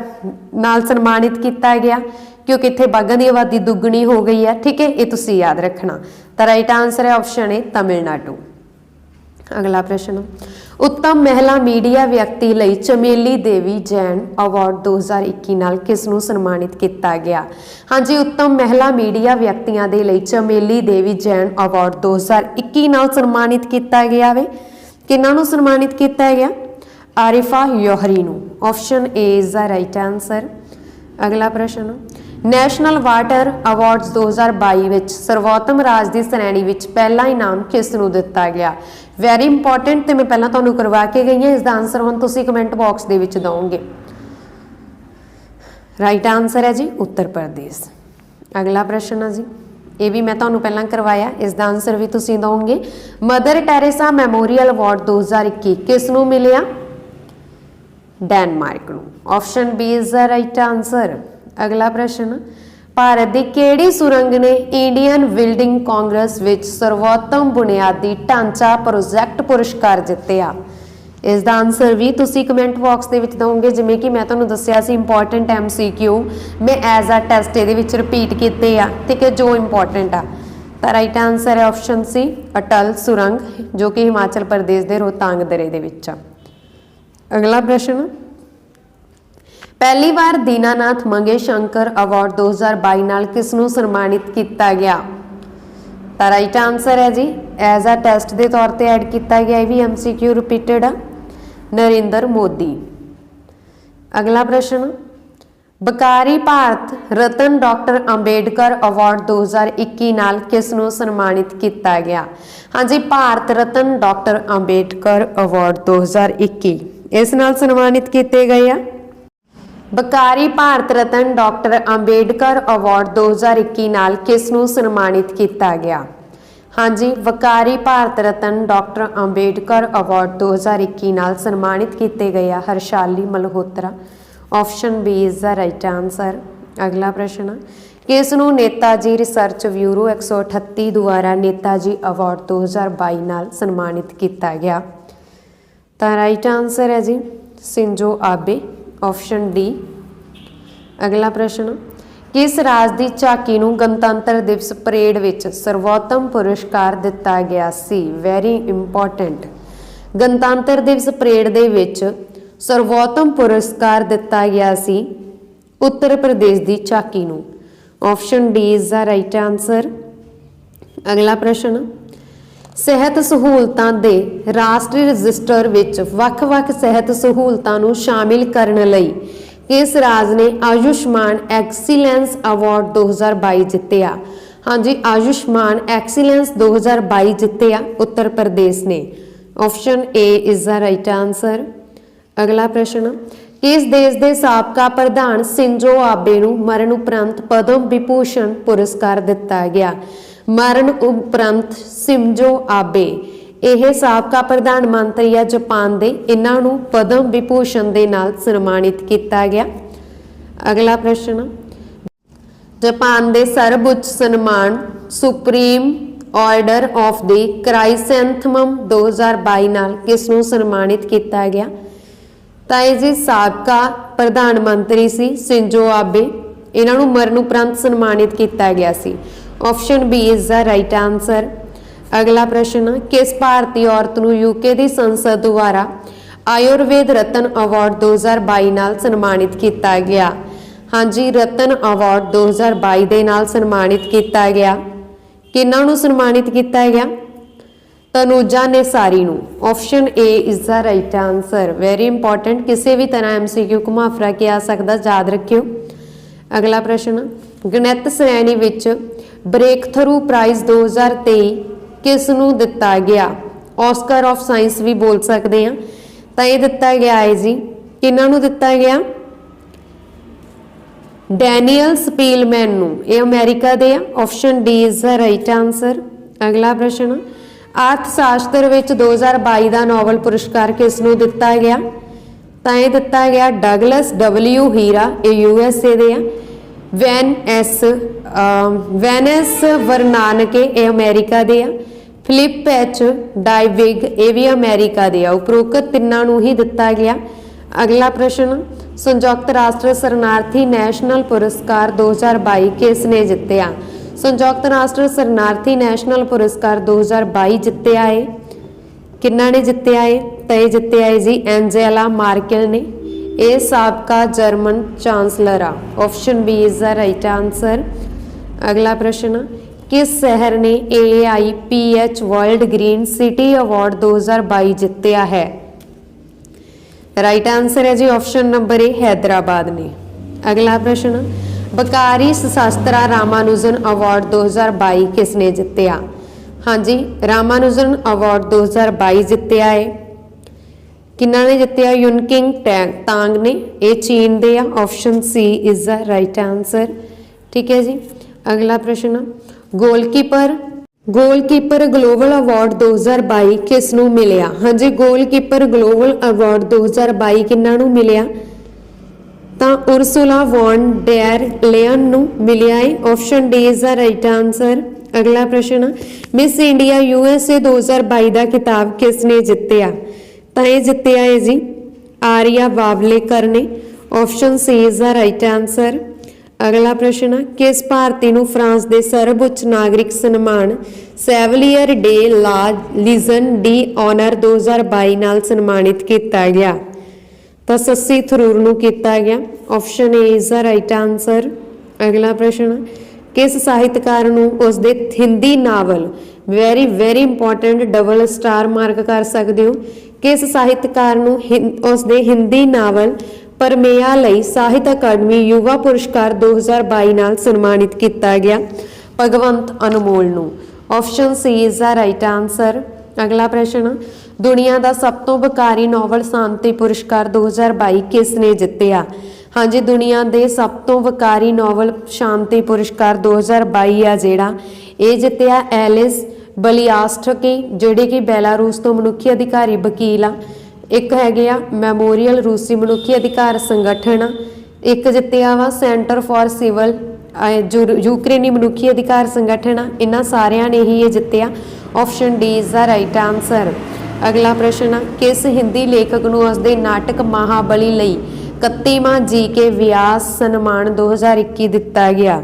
ਨਾਲ ਸਨਮਾਨਿਤ ਕੀਤਾ ਗਿਆ ਕਿਉਂਕਿ ਇੱਥੇ ਬਾਘਾਂ ਦੀ ਆਬਾਦੀ ਦੁੱਗਣੀ ਹੋ ਗਈ ਹੈ। ਠੀਕ ਹੈ, ਇਹ ਤੁਸੀਂ ਯਾਦ ਰੱਖਣਾ। ਤਾਂ ਰਾਈਟ ਆਂਸਰ ਹੈ ਆਪਸ਼ਨ ਏ ਤਮਿਲਨਾਡੂ। ਅਗਲਾ ਪ੍ਰਸ਼ਨ, ਉੱਤਮ ਮਹਿਲਾ ਮੀਡੀਆ ਵਿਅਕਤੀ ਲਈ ਚਮੇਲੀ ਦੇਵੀ ਜੈਨ ਅਵਾਰਡ 2021 ਨਾਲ ਕਿਸ ਨੂੰ ਸਨਮਾਨਿਤ ਕੀਤਾ ਗਿਆ? ਹਾਂਜੀ, ਉੱਤਮ ਮਹਿਲਾ ਮੀਡੀਆ ਵਿਅਕਤੀਆਂ ਦੇ ਲਈ ਚਮੇਲੀ ਦੇਵੀ ਜੈਨ ਅਵਾਰਡ 2021 ਨਾਲ ਸਨਮਾਨਿਤ ਕੀਤਾ ਗਿਆ ਵੇ। ਕਿਹਨਾਂ ਨੂੰ ਸਨਮਾਨਿਤ ਕੀਤਾ ਗਿਆ? ਆਰਿਫਾ ਯੋਹਰੀ ਨੂੰ। Option A is the right answer. ਅਗਲਾ ਪ੍ਰਸ਼ਨ, ਨੈਸ਼ਨਲ ਵਾਟਰ ਅਵਾਰਡਸ 2022 ਵਿੱਚ ਸਰਵੋਤਮ ਰਾਜ ਦੀ ਸ਼੍ਰੇਣੀ ਵਿੱਚ ਪਹਿਲਾ ਇਨਾਮ ਕਿਸ ਨੂੰ ਦਿੱਤਾ ਗਿਆ? ਵੈਰੀ ਇੰਪੋਰਟੈਂਟ, ਤੇ ਮੈਂ ਪਹਿਲਾਂ ਤੁਹਾਨੂੰ ਕਰਵਾ ਕੇ ਗਈ ਹਾਂ। ਇਸ ਦਾ ਆਨਸਰ ਹੁਣ ਤੁਸੀਂ ਕਮੈਂਟ ਬਾਕਸ ਦੇ ਵਿੱਚ ਦਿਓਗੇ। ਰਾਈਟ ਆਨਸਰ ਹੈ ਜੀ ਉੱਤਰ ਪ੍ਰਦੇਸ਼। ਅਗਲਾ ਪ੍ਰਸ਼ਨ ਹੈ ਜੀ, ਇਹ ਵੀ ਮੈਂ ਤੁਹਾਨੂੰ ਪਹਿਲਾਂ ਕਰਵਾਇਆ, ਇਸ ਦਾ ਆਨਸਰ ਵੀ ਤੁਸੀਂ ਦਿਓਗੇ। ਮਦਰ ਟੈਰੇਸਾ ਮੈਮੋਰੀਅਲ ਅਵਾਰਡ 2021 ਕਿਸ ਨੂੰ ਮਿਲਿਆ? ਡੈਨਮਾਰਕ ਨੂੰ। Option B is the right answer. ਅਗਲਾ ਪ੍ਰਸ਼ਨ, ਭਾਰਤ ਦੀ ਕਿਹੜੀ ਸੁਰੰਗ ਨੇ ਇੰਡੀਅਨ ਬਿਲਡਿੰਗ ਕਾਂਗਰਸ ਵਿੱਚ ਸਰਵੋਤਮ ਬੁਨਿਆਦੀ ਢਾਂਚਾ ਪ੍ਰੋਜੈਕਟ ਪੁਰਸਕਾਰ ਜਿੱਤਿਆ? ਇਸ ਦਾ ਆਨਸਰ ਵੀ ਤੁਸੀਂ ਕਮੈਂਟ ਬਾਕਸ ਦੇ ਵਿੱਚ ਦਿਓਗੇ। ਜਿਵੇਂ ਕਿ ਮੈਂ ਤੁਹਾਨੂੰ ਦੱਸਿਆ ਸੀ ਇੰਪੋਰਟੈਂਟ MCQ ਮੈਂ ਐਜ਼ ਅ ਟੈਸਟ ਇਹਦੇ ਵਿੱਚ ਰਿਪੀਟ ਕੀਤੇ ਆ, ਠੀਕ ਹੈ, ਜੋ ਇੰਪੋਰਟੈਂਟ ਆ। ਤਾਂ ਰਾਈਟ ਆਨਸਰ ਹੈ ਆਪਸ਼ਨ ਸੀ ਅਟਲ ਸੁਰੰਗ, ਜੋ ਕਿ ਹਿਮਾਚਲ ਪ੍ਰਦੇਸ਼ ਦੇ ਰੋਹਤਾਂਗ ਦਰੇ ਦੇ ਵਿੱਚ ਆ। ਅਗਲਾ ਪ੍ਰਸ਼ਨ, ਪਹਿਲੀ ਵਾਰ ਦੀਨਾਨਾਥ ਮੰਗੇਸ਼ਕਰ ਅਵਾਰਡ 2022 ਨਾਲ ਕਿਸ ਨੂੰ ਸਨਮਾਨਿਤ ਕੀਤਾ ਗਿਆ? ਤਾਂ ਰਾਈਟ ਆਨਸਰ ਹੈ ਜੀ ਐਜ਼ ਅ ਟੈਸਟ ਦੇ ਤੌਰ ਤੇ ਐਡ ਕੀਤਾ ਗਿਆ, ਇਹ ਵੀ MCQ ਰਿਪੀਟਡ ਆ, ਨਰਿੰਦਰ ਮੋਦੀ। ਅਗਲਾ ਪ੍ਰਸ਼ਨ, ਬਕਾਰੀ ਭਾਰਤ ਰਤਨ ਡਾਕਟਰ ਅੰਬੇਡਕਰ ਅਵਾਰਡ 2021 ਨਾਲ ਕਿਸ ਨੂੰ ਸਨਮਾਨਿਤ ਕੀਤਾ ਗਿਆ? ਹਾਂਜੀ, ਭਾਰਤ ਰਤਨ ਡਾਕਟਰ ਅੰਬੇਡਕਰ ਅਵਾਰਡ 2021 ਇਸ ਨਾਲ ਸਨਮਾਨਿਤ ਕੀਤੇ ਗਏ ਆ। ਬਕਾਰੀ ਭਾਰਤ ਰਤਨ ਡਾਕਟਰ ਅੰਬੇਡਕਰ ਅਵਾਰਡ 2021 ਨਾਲ ਕਿਸ ਨੂੰ ਸਨਮਾਨਿਤ ਕੀਤਾ ਗਿਆ? ਹਾਂਜੀ, ਬਕਾਰੀ ਭਾਰਤ ਰਤਨ ਡਾਕਟਰ ਅੰਬੇਡਕਰ ਅਵਾਰਡ 2021 ਨਾਲ ਸਨਮਾਨਿਤ ਕੀਤੇ ਗਏ ਆ Harshali Malhotra. Option B is the right answer. ਅਗਲਾ ਪ੍ਰਸ਼ਨ, ਕਿਸ ਨੂੰ ਨੇਤਾ ਜੀ ਰਿਸਰਚ ਬਿਊਰੋ 138 ਦੁਆਰਾ ਨੇਤਾ ਜੀ ਅਵਾਰਡ 2022 ਨਾਲ ਸਨਮਾਨਿਤ ਕੀਤਾ ਗਿਆ? ਤਾਂ ਰਾਈਟ ਆਨਸਰ ਹੈ ਜੀ ਸਿੰਜੋ ਆਬੇ। Option D. ਅਗਲਾ ਪ੍ਰਸ਼ਨ, ਕਿਸ ਰਾਜ ਦੀ ਝਾਕੀ ਨੂੰ ਗਣਤੰਤਰ ਦਿਵਸ ਪਰੇਡ ਵਿੱਚ ਸਰਵੋਤਮ ਪੁਰਸਕਾਰ ਦਿੱਤਾ ਗਿਆ ਸੀ? ਵੈਰੀ ਇੰਪੋਰਟੈਂਟ, ਗਣਤੰਤਰ ਦਿਵਸ ਪਰੇਡ ਦੇ ਵਿੱਚ ਸਰਵੋਤਮ ਪੁਰਸਕਾਰ ਦਿੱਤਾ ਗਿਆ ਸੀ ਉੱਤਰ ਪ੍ਰਦੇਸ਼ ਦੀ ਝਾਕੀ ਨੂੰ। Option D is the right answer. ਅਗਲਾ ਪ੍ਰਸ਼ਨ, ਸਿਹਤ ਸਹੂਲਤਾਂ ਦੇ ਰਾਸ਼ਟਰੀ ਰਜਿਸਟਰ ਵਿੱਚ ਵੱਖ-ਵੱਖ ਸਿਹਤ ਸਹੂਲਤਾਂ ਨੂੰ ਸ਼ਾਮਿਲ ਕਰਨ ਲਈ ਕਿਸ ਰਾਜ ਨੇ ਆਯੁਸ਼ਮਾਨ ਐਕਸੀਲੈਂਸ ਅਵਾਰਡ 2022 ਜਿੱਤਿਆ? ਹਾਂਜੀ, ਆਯੁਸ਼ਮਾਨ ਐਕਸੀਲੈਂਸ 2022 ਜਿੱਤਿਆ ਉੱਤਰ ਪ੍ਰਦੇਸ਼ ਨੇ। Option A is the right answer. ਅਗਲਾ ਪ੍ਰਸ਼ਨ, ਕਿਸ ਦੇਸ਼ ਦੇ ਸਾਬਕਾ ਪ੍ਰਧਾਨ ਸਿੰਜੋ ਆਬੇ ਨੂੰ ਮਰਨ ਉਪਰੰਤ ਪਦਮ ਵਿਭੂਸ਼ਣ ਪੁਰਸਕਾਰ ਦਿੱਤਾ ਗਿਆ? ਮਰਨ ਉਪਰੰਤ ਸਿੰਜੋ ਆਬੇ, ਇਹ ਸਾਬਕਾ ਪ੍ਰਧਾਨ ਮੰਤਰੀ ਆ ਜਾਪਾਨ ਦੇ, ਇਹਨਾਂ ਨੂੰ ਪਦਮ ਵਿਭੂਸ਼ਣ ਦੇ ਨਾਲ ਸਨਮਾਨਿਤ ਕੀਤਾ ਗਿਆ। ਅਗਲਾ ਪ੍ਰਸ਼ਨ, ਜਾਪਾਨ ਦੇ ਸਰਵਉੱਚ ਸਨਮਾਨ ਸੁਪਰੀਮ ਆਰਡਰ ਆਫ ਦੀ ਕ੍ਰਾਈਸੈਂਥਮਮ 2022 ਨਾਲ ਕਿਸ ਨੂੰ ਸਨਮਾਨਿਤ ਕੀਤਾ ਗਿਆ? ਤਾਂ ਇਹ ਜੀ ਸਾਬਕਾ ਪ੍ਰਧਾਨ ਮੰਤਰੀ ਸੀ ਸਿੰਜੋ ਆਬੇ, ਇਹਨਾਂ ਨੂੰ ਮਰਨ ਉਪਰੰਤ ਸਨਮਾਨਿਤ ਕੀਤਾ ਗਿਆ ਸੀ। Option B is the right answer. अगला प्रश्न, किस भारतीय औरत नूं यूके की संसद द्वारा आयुर्वेद रत्न अवार्ड 2022 नाल सन्मानित किया गया? हाँ जी, रत्न अवार्ड 2022 दे नाल सन्मानित किया गया। किन्हां नूं सन्मानित किया गया? तनुजा नेसारी नूं। Option A is the right answer. Very important, किसी भी तरह MCQ घुमा फिरा के आ सकता, याद रखियो। अगला प्रश्न, गणित श्रेणी विच ब्रेक थ्रू प्राइज 2023 किस नूं दिता गया? ऑस्कर ऑफ साइंस भी बोल सकते हैं। तो ये दिता गया है जी, किन्हां नूं दिता गया? डैनियल स्पीलमैन नूं। ये अमेरिका दे आ। Option D is the right answer. अगला प्रश्न, अर्थशास्त्र विच 2022 का नोबल पुरस्कार किस नूं दिता गया? तो ये दिता गया डगलस W हीरा, ये USA दे आ। वेनेस वरनानके, ये अमेरिका दे आ। फिलिप H डाइविग, ये भी अमेरिका दे आ। उपरोक्त तिन्नां नूं ही दिता गया। अगला प्रश्न, संयुक्त राष्ट्र शरणार्थी नैशनल पुरस्कार 2022 किसने जितया? संयुक्त राष्ट्र शरणार्थी नैशनल पुरस्कार 2022 जितया है। किन्ना ने जितया है? तो ये जितया है जी एंजेला मार्केल ने। ये साबका जर्मन चांसलर आ। Option B is the right answer. अगला प्रश्न, किस शहर ने AIPH World Green City Award 2022 जितया है? राइट आंसर है जी ऑप्शन नंबर ए, हैदराबाद ने। अगला प्रश्न, बकारी शास्त्रा रामानुजन अवार्ड 2022 किसने जितया? हाँ जी, रामानुजन अवार्ड 2022 जितया है। किन्ना ने जितया? यूनकिंग तांग ने। ये चीन दे आ। Option C is the right answer. ठीक है जी। अगला प्रश्न, गोलकीपर ग्लोबल अवार्ड 2022 किस नूं मिलिया? हाँ जी, गोलकीपर ग्लोबल अवार्ड 2022 किन्ना नूं मिलिया? तो उर्सुला वॉन डेर लेयन नूं मिलिया है। Option D is the right answer. अगला प्रश्न, मिस इंडिया USA 2022 का खिताब किसने जितया? तो ये जितया है जी आर्या बावलेकर ने। Option C is the right answer. अगला प्रश्न, किस भारती नूं फ्रांस के सर्वोच्च नागरिक सन्मान chevalier de la legion de honour 2022 नाल सन्मानित किया गया? तो ससी थरूर नूं किया गया। Option A is the right answer. अगला प्रश्न, किस साहित्यकार नूं उसदे Hindi novel, very important, double star mark कर सकते हो, किस साहित्यकार नूं उसदे हिंदी नावल परमेया लई साहित्य अकादमी युवा पुरस्कार 2022 नाल सन्मानित किया गया? भगवंत अनमोल नूं। Option C is the right answer. अगला प्रश्न, दुनिया का सब तो बकारी नोबल शांति पुरस्कार 2022 किसने जितया? हाँ जी, दुनिया के सब तो बकारी नोबल शांति पुरस्कार 2022 आ जिहड़ा ये जितया एलिस बलियास्टकी, जिहड़े कि बेलारूस तो मनुखी अधिकारी वकील आ। एक है मैमोरियल रूसी मनुखी अधिकार संगठन, एक जितया वा सेंटर फॉर सिविल यूक्रेनी मनुखी अधिकार संगठन आ। इन्हां सारियां ने ही ये जितया। Option D is the right answer. अगला प्रश्न, किस हिंदी लेखक नूं उसदे नाटक महाबली लई 31वां GK व्यास सन्मान 2021 दिता गया?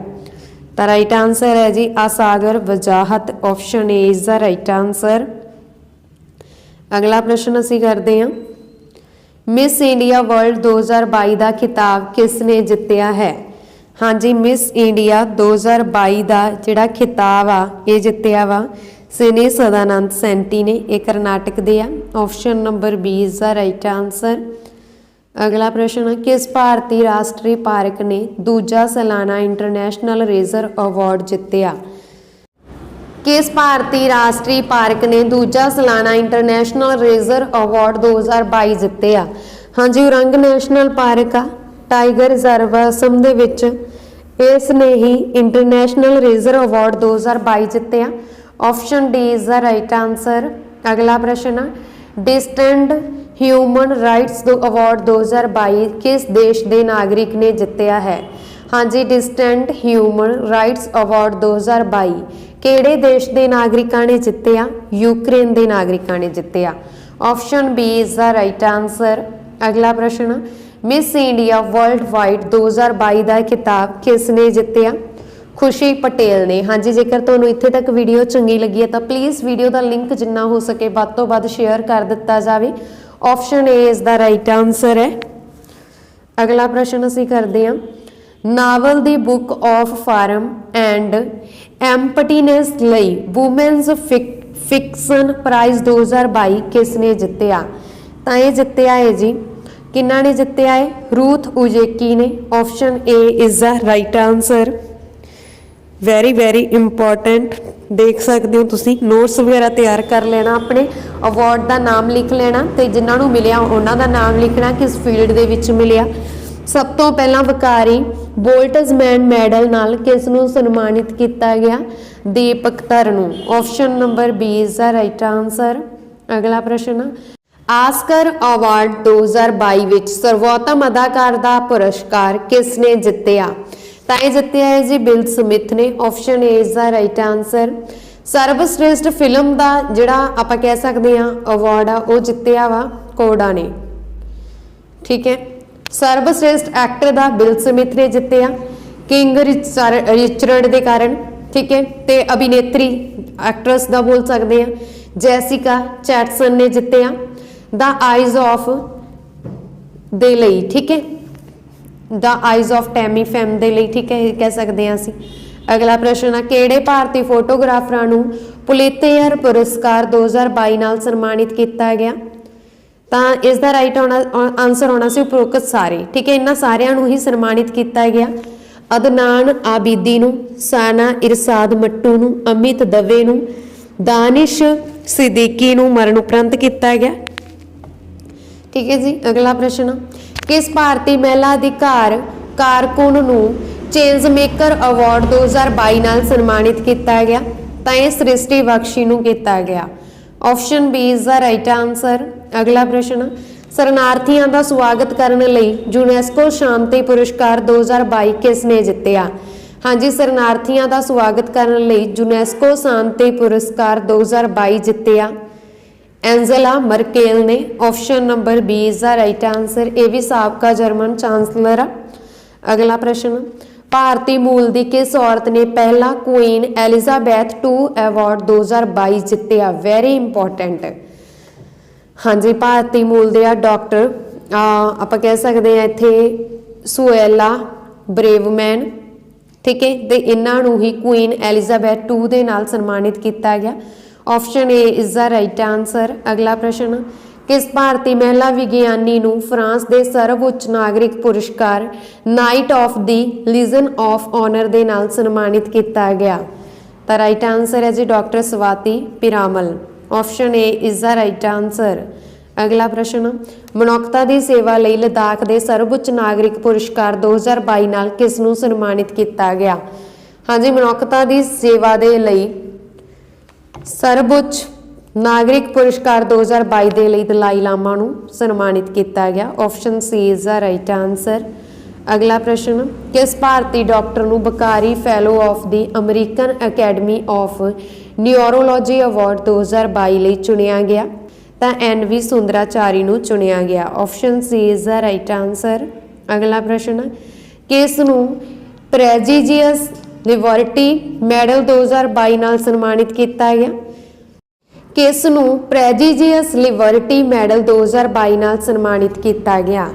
तो राइट आंसर है जी आसागर वजाहत। Option A is the right answer. अगला प्रश्न असी करते हैं, मिस इंडिया वर्ल्ड 2022 का खिताब किसने जितया है? हाँ जी, मिस इंडिया 2022 का जिहड़ा खिताब आ ये जितया वा सिने सदानंद सेंटी ने। एक कर्नाटक दे आ। Option number B is the right answer. अगला प्रश्न, किस भारतीय राष्ट्रीय पार्क ने दूजा सालाना इंटरनेशनल रेजर अवार्ड जितया? किस भारतीय राष्ट्रीय पार्क ने दूजा सालाना इंटरनेशनल रेजर अवार्ड 2022 जितया? हाँ जी, उरंग नैशनल पार्क आ, टाइगर रिजर्व असम दे विच, इसने ही इंटरनेशनल रेजर अवार्ड 2022 जितया। Option D is the right answer. अगला प्रश्न, डिस्टेंट ह्यूमन राइट्स अवार्ड 2022 किस देश के नागरिक ने जितया है? हाँ जी, डिस्टेंट ह्यूमन राइट्स अवार्ड 2022 किहड़े देश के नागरिकों ने जितया? यूक्रेन के नागरिकों ने जितया। Option B is the right answer. अगला प्रश्न, मिस इंडिया वर्ल्ड वाइड 2022 का खिताब किसने जितया? खुशी पटेल ने। हाँ जी, जेकर तुहानूं इत्थे तक वीडियो चंगी लगी है तो प्लीज़ वीडियो का लिंक जिन्ना हो सके वध तो वध शेयर कर दिता जाए। ऑप्शन ए इस दा राइट आंसर है। अगला प्रश्न असीं करते हैं, novel the Book of Form and Emptiness लई वूमेन्स फिक्शन प्राइज़ 2022 किसने जित्तिया? तो ये जित्तिया है जी, किन्ना ने जित्तिया है? रूथ उजेकी ने। Option A is the right answer. Very very important, देख सकते हो तुसी नोट्स वगैरह तैयार कर लेना, अपने अवार्ड का नाम लिख लेना तो जिन्होंने मिलिया उन्हों का नाम लिखना, किस फील्ड के विच मिलिया। सब तो पहला वकारी बोल्टजमैन मैडल नाल किसनूं सन्मानित किया गया? दीपक धर नूं। Option number B is the right answer. अगला प्रश्न, आस्कर अवार्ड 2022 विच सर्वोत्तम अदाकार का पुरस्कार किसने जित्तिया? तां जित्तिया है जी विल स्मिथ ने। Option A is the right answer. सर्वश्रेष्ठ फिल्म का जिहड़ा आपां कह सकते हैं अवार्ड आ वो जित्तिया वा कोडा ने। ठीक है, सर्वश्रेष्ठ एक्टर का विल स्मिथ ने जित्तिया किंग रिचर्ड के कारण। ठीक है, ते अभिनेत्री एक्ट्रेस का बोल सकते हैं जैसिका चैटसन ने जित्तिया द आइज ऑफ दे लई। ठीक है, the eyes of Tammy Faye दे लई। ठीक है, कह सकते हैं असीं। अगला प्रश्न है, किहड़े भारतीय फोटोग्राफरां नूं पुलित्ज़र पुरस्कार 2022 नाल सन्मानित किया गया? तो इसका राइट आंसर होना सी उपरोक्त सारे। ठीक है, इन्हां सारियां नूं ही सन्मानित किया गया। अदनान आबिदी नूं, साना इरशाद मट्टू नूं, अमित दवे नूं, दानिश सिद्दीकी नूं मरण उपरंत किया गया। ठीक है जी। अगला प्रश्न, किस भारतीय महिला अधिकार कारकुन नूं चेंज मेकर अवार्ड 2022 नाल सन्मानित किया गया? तो यह सृष्टि बख्शी नूं किया गया। Option B is the right answer. अगला प्रश्न, शरणार्थियों का स्वागत करने लई यूनेस्को शांति पुरस्कार 2022 किसने जित्तिया? हाँ जी, शरणार्थियों का स्वागत करने लई यूनेस्को शांति पुरस्कार 2022 जित्तिया एंजेला मर्केल ने। Option number B is the right answer. ये भी साबका जर्मन चांसलर आ। अगला प्रश्न, भारतीय मूल की किस औरत ने पहला क्वीन एलिजाबैथ II अवार्ड 2022 जित्तिया? Very important. हाँ जी, भारतीय मूल दे डॉक्टर आप कह सकते हैं इत्थे सुएला ब्रेवमैन। ठीक है, तो इन्हों ही क्वीन एलिजाबैथ II दे नाल सन्मानित किया गया। Option A is the right answer. अगला प्रश्न, किस भारतीय महिला विज्ञानी नूं फ्रांस के सर्वोच्च नागरिक पुरस्कार knight of the legion of honour दे नाल सन्मानित किया गया? तो राइट आंसर है जी doctor Swati Piramal. Option A is the right answer. अगला प्रश्न, मनुखता की सेवा लई लद्दाख के सर्वोच्च नागरिक पुरस्कार 2022 नाल किस नूं सन्मानित किया गया? हाँ जी, मनुखता की सेवा के लई सर्वोच्च नागरिक पुरस्कार 2022 के लिए दलाई लामा नूं सन्मानित किया गया। Option C is the right answer. अगला प्रश्न, किस भारतीय डॉक्टर नूं बकारी fellow of the American academy of neurology award 2022 लिए चुनिया गया? तो NV सुंदराचारी नूं चुनिया गया। Option C is the right answer. अगला प्रश्न, किस नूं प्रेजिजियस लिबर्टी मैडल 2022 नाल सन्मानित किया गया? किस नूं प्रेजिजियस लिबर्टी मैडल 2022 नाल सन्मानित किया गया?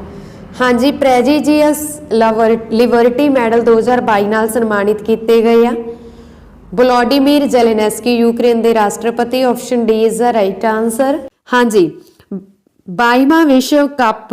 हाँ जी, प्रेजिजियस लिबर्टी मैडल 2022 नाल सन्मानित किए गए हैं वोलोडिमीर जेलेंस्की यूक्रेन के राष्ट्रपति। Option D is the right answer. हाँ जी, 22वां विश्व कप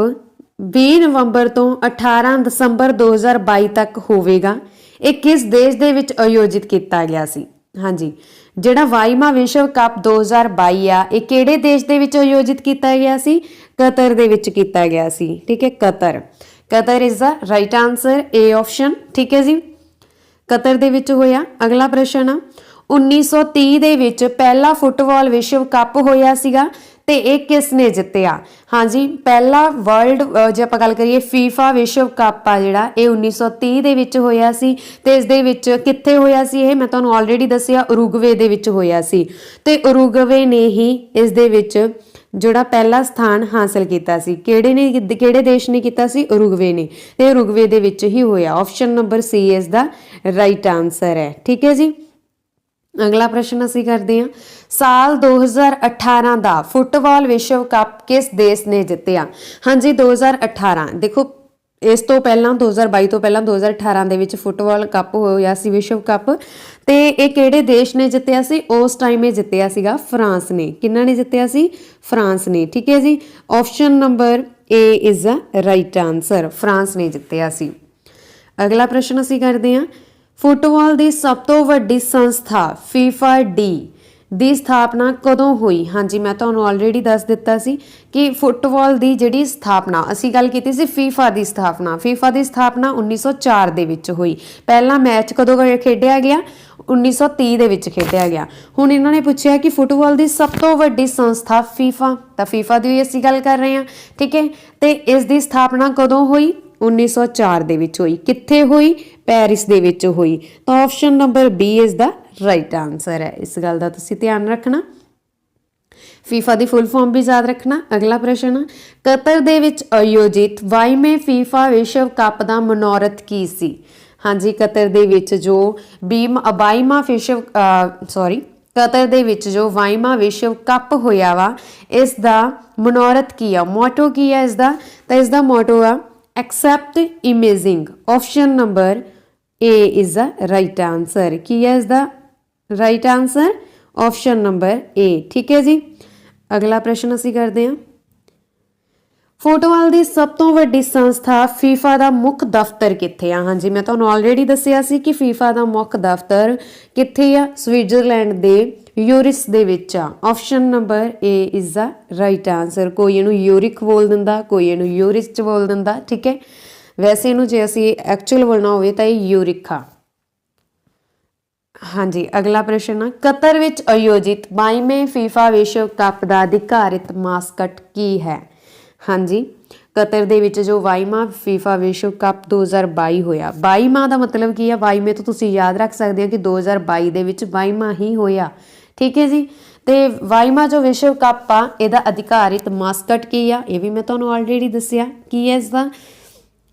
20 नवंबर तो 18 दसंबर 2022 तक होवेगा। ये किस देश दे विच आयोजित किया गया सी? हाँ जी, जिहड़ा 22वां विश्व कप 2022 आ ये किहड़े देश दे विच आयोजित किया गया सी? कतर दे विच किया गया सी। ठीक है, Qatar. Qatar is the right answer, A option. ठीक है जी, कतर दे विच होया। अगला प्रश्न, 1930 दे विच पहला फुटबॉल विश्व कप होया सीगा ते एक किसने जित्तिया? हाँ जी, पहला वर्ल्ड जे आपां गल करिए फीफा विश्व कप आ जिहड़ा ये 1930 दे विच होया सी ते इस दे विच कित्थे होया सी? ये मैं तुहानूं ऑलरेडी दस्सिया उरुगवे दे विच होया सी ते उरुगवे ने ही इस दे विच ਜਿਹੜਾ ਪਹਿਲਾ ਸਥਾਨ ਹਾਸਲ ਕੀਤਾ ਸੀ ਕਿਹੜੇ ਦੇਸ਼ ਨੇ ਕੀਤਾ ਸੀ? ਉਰੂਗਵੇ ਨੇ। ਤੇ ਉਰੂਗਵੇ ਦੇ ਵਿੱਚ ਹੀ ਹੋਇਆ। ਆਪਸ਼ਨ ਨੰਬਰ ਸੀ ਇਸ ਦਾ ਰਾਈਟ ਆਨਸਰ ਹੈ। ਠੀਕ ਹੈ ਜੀ। ਅਗਲਾ ਪ੍ਰਸ਼ਨ ਅਸੀਂ ਕਰਦੇ ਹਾਂ, ਸਾਲ 2018 ਦਾ ਫੁੱਟਬਾਲ ਵਿਸ਼ਵ ਕੱਪ ਕਿਸ ਦੇਸ਼ ਨੇ ਜਿੱਤਿਆ? ਹਾਂਜੀ 2018 ਦੇਖੋ, ਇਸ ਤੋਂ ਪਹਿਲਾਂ 2022 ਤੋਂ ਪਹਿਲਾਂ 2018 ਦੇ ਵਿੱਚ ਫੁੱਟਬਾਲ ਕੱਪ ਹੋਇਆ ਸੀ, ਵਿਸ਼ਵ ਕੱਪ। ਤੇ ਇਹ ਕਿਹੜੇ ਦੇਸ਼ ਨੇ ਜਿੱਤਿਆ ਸੀ? ਉਸ ਟਾਈਮ ਇਹ ਜਿੱਤਿਆ ਸੀਗਾ ਫਰਾਂਸ ਨੇ। ਕਿਹਨਾਂ ਨੇ ਜਿੱਤਿਆ ਸੀ? ਫਰਾਂਸ ਨੇ। ਠੀਕ ਹੈ ਜੀ। Option number A is a right answer, France ਨੇ ਜਿੱਤਿਆ ਸੀ। ਅਗਲਾ ਪ੍ਰਸ਼ਨ ਅਸੀਂ ਕਰਦੇ ਹਾਂ, ਫੁੱਟਬਾਲ ਦੀ ਸਭ ਤੋਂ ਵੱਡੀ ਸੰਸਥਾ FIFA ਡੀ ਦੀ ਸਥਾਪਨਾ ਕਦੋਂ ਹੋਈ? ਹਾਂਜੀ ਮੈਂ ਤੁਹਾਨੂੰ ਆਲਰੇਡੀ ਦੱਸ ਦਿੱਤਾ ਸੀ ਕਿ ਫੁੱਟਬਾਲ ਦੀ ਜਿਹੜੀ ਸਥਾਪਨਾ, ਅਸੀਂ ਗੱਲ ਕੀਤੀ ਸੀ FIFA ਦੀ ਸਥਾਪਨਾ। FIFA ਦੀ ਸਥਾਪਨਾ 1904 ਦੇ ਵਿੱਚ ਹੋਈ। ਪਹਿਲਾ ਮੈਚ ਕਦੋਂ ਖੇਡਿਆ ਗਿਆ? 1930 ਦੇ ਵਿੱਚ ਖੇਡਿਆ ਗਿਆ। ਹੁਣ ਇਹਨਾਂ ਨੇ ਪੁੱਛਿਆ ਕਿ ਫੁੱਟਬਾਲ ਦੀ ਸਭ ਤੋਂ ਵੱਡੀ ਸੰਸਥਾ FIFA, ਤਾਂ FIFA ਦੀ ਅਸੀਂ ਗੱਲ ਕਰ ਰਹੇ ਹਾਂ। ਠੀਕ ਹੈ। ਤੇ ਇਸ ਦੀ ਸਥਾਪਨਾ ਕਦੋਂ ਹੋਈ? 1904 ਦੇ ਵਿੱਚ ਹੋਈ। ਕਿੱਥੇ ਹੋਈ? ਪੈਰਿਸ ਦੇ ਵਿੱਚ ਹੋਈ। ਤਾਂ ਆਪਸ਼ਨ ਨੰਬਰ ਬੀ ਇਸ ਦਾ ਰਾਈਟ ਆਨਸਰ ਹੈ। ਇਸ ਗੱਲ ਦਾ ਤੁਸੀਂ ਧਿਆਨ ਰੱਖਣਾ। FIFA ਦੀ ਫੁੱਲ ਫਾਰਮ ਵੀ ਯਾਦ ਰੱਖਣਾ। ਅਗਲਾ ਪ੍ਰਸ਼ਨ, ਕਤਰ ਦੇ ਵਿੱਚ ਆਯੋਜਿਤ 22ਵੇਂ FIFA ਵਿਸ਼ਵ ਕੱਪ ਦਾ ਮਨੋਰਥ ਕੀ ਸੀ? ਹਾਂਜੀ ਕਤਰ ਦੇ ਵਿੱਚ ਜੋ 22ਵਾਂ ਕਤਰ ਦੇ ਵਿੱਚ ਜੋ 22ਵਾਂ ਵਿਸ਼ਵ ਕੱਪ ਹੋਇਆ ਵਾ, ਇਸ ਦਾ ਮਨੋਰਥ ਕੀ ਆ? ਮੋਟੋ ਕੀ ਆ ਇਸ ਦਾ? ਤਾਂ ਇਸ ਦਾ ਮੋਟੋ ਆ accept imaging. Option number A is the right answer. ਕੀ ਹੈ ਇਸ ਦਾ right answer? Option number A. ਠੀਕ ਹੈ ਜੀ। ਅਗਲਾ ਪ੍ਰਸ਼ਨ ਅਸੀਂ ਕਰਦੇ ਹਾਂ, ਫੁੱਟਬਾਲ ਦੀ ਸਭ ਤੋਂ ਵੱਡੀ ਸੰਸਥਾ FIFA ਦਾ ਮੁੱਖ ਦਫ਼ਤਰ ਕਿੱਥੇ ਆ? ਹਾਂਜੀ ਮੈਂ ਤੁਹਾਨੂੰ ਆਲਰੇਡੀ ਦੱਸਿਆ ਸੀ ਕਿ FIFA ਦਾ ਮੁੱਖ ਦਫ਼ਤਰ ਕਿੱਥੇ ਆ? ਸਵਿਟਜ਼ਰਲੈਂਡ ਦੇ ਯੂਰਿਸ ਦੇ ਵਿੱਚ ਆ। Option number A is the right answer. ਕੋਈ ਇਹਨੂੰ ਯੂਰਿਕ ਬੋਲ ਦਿੰਦਾ, ਕੋਈ ਇਹਨੂੰ ਯੂਰਿਸ ਚ ਬੋਲ ਦਿੰਦਾ। ਠੀਕ ਹੈ। ਵੈਸੇ ਇਹਨੂੰ ਜੇ ਅਸੀਂ ਐਕਚੁਅਲ ਬੋਲਣਾ ਹੋਵੇ ਤਾਂ ਇਹ ਯੂਰਿਕ ਆ। ਹਾਂਜੀ ਅਗਲਾ ਪ੍ਰਸ਼ਨ ਆ, ਕਤਰ ਵਿੱਚ ਆਯੋਜਿਤ 22ਵੇਂ FIFA ਵਿਸ਼ਵ ਕੱਪ ਦਾ ਅਧਿਕਾਰਿਤ ਮਾਸਕਟ ਕੀ ਹੈ? ਹਾਂਜੀ ਕਤਰ ਦੇ ਵਿੱਚ ਜੋ 22ਵਾਂ FIFA ਵਿਸ਼ਵ ਕੱਪ 2022 ਹੋਇਆ। 22ਵਾਂ ਦਾ ਮਤਲਬ ਕੀ ਆ? 22ਵੇਂ ਤੋਂ ਤੁਸੀਂ ਯਾਦ ਰੱਖ ਸਕਦੇ ਹੋ ਕਿ 2022 ਦੇ ਵਿੱਚ 22ਵਾਂ ਹੀ ਹੋਇਆ। ਠੀਕ ਹੈ ਜੀ। ਤੇ 22ਵਾਂ ਜੋ ਵਿਸ਼ਵ ਕੱਪ ਆ, ਇਹਦਾ ਅਧਿਕਾਰਿਤ ਮਾਸਕਟ ਕੀ ਆ? ਇਹ ਵੀ ਮੈਂ ਤੁਹਾਨੂੰ ਆਲਰੇਡੀ ਦੱਸਿਆ। ਕੀ ਹੈ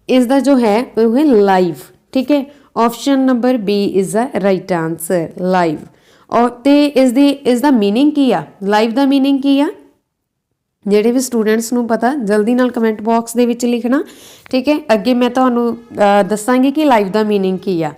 ਇਸ ਦਾ ਜੋ ਹੈ ਉਹ ਹੈ ਲਾਈਵ। ਠੀਕ ਹੈ। Option number B is the right answer, live. ਔਰ ਤੇ ਇਸ ਦਾ ਮੀਨਿੰਗ ਕੀ ਆ? ਲਾਈਵ ਦਾ ਮੀਨਿੰਗ ਕੀ ਆ? ਜਿਹੜੇ ਵੀ ਸਟੂਡੈਂਟਸ ਨੂੰ ਪਤਾ ਜਲਦੀ ਨਾਲ ਕਮੈਂਟ ਬਾਕਸ ਦੇ ਵਿੱਚ ਲਿਖਣਾ। ਠੀਕ ਹੈ। ਅੱਗੇ ਮੈਂ ਤੁਹਾਨੂੰ ਦੱਸਾਂਗੀ ਕਿ ਲਾਈਵ ਦਾ ਮੀਨਿੰਗ ਕੀ ਆ।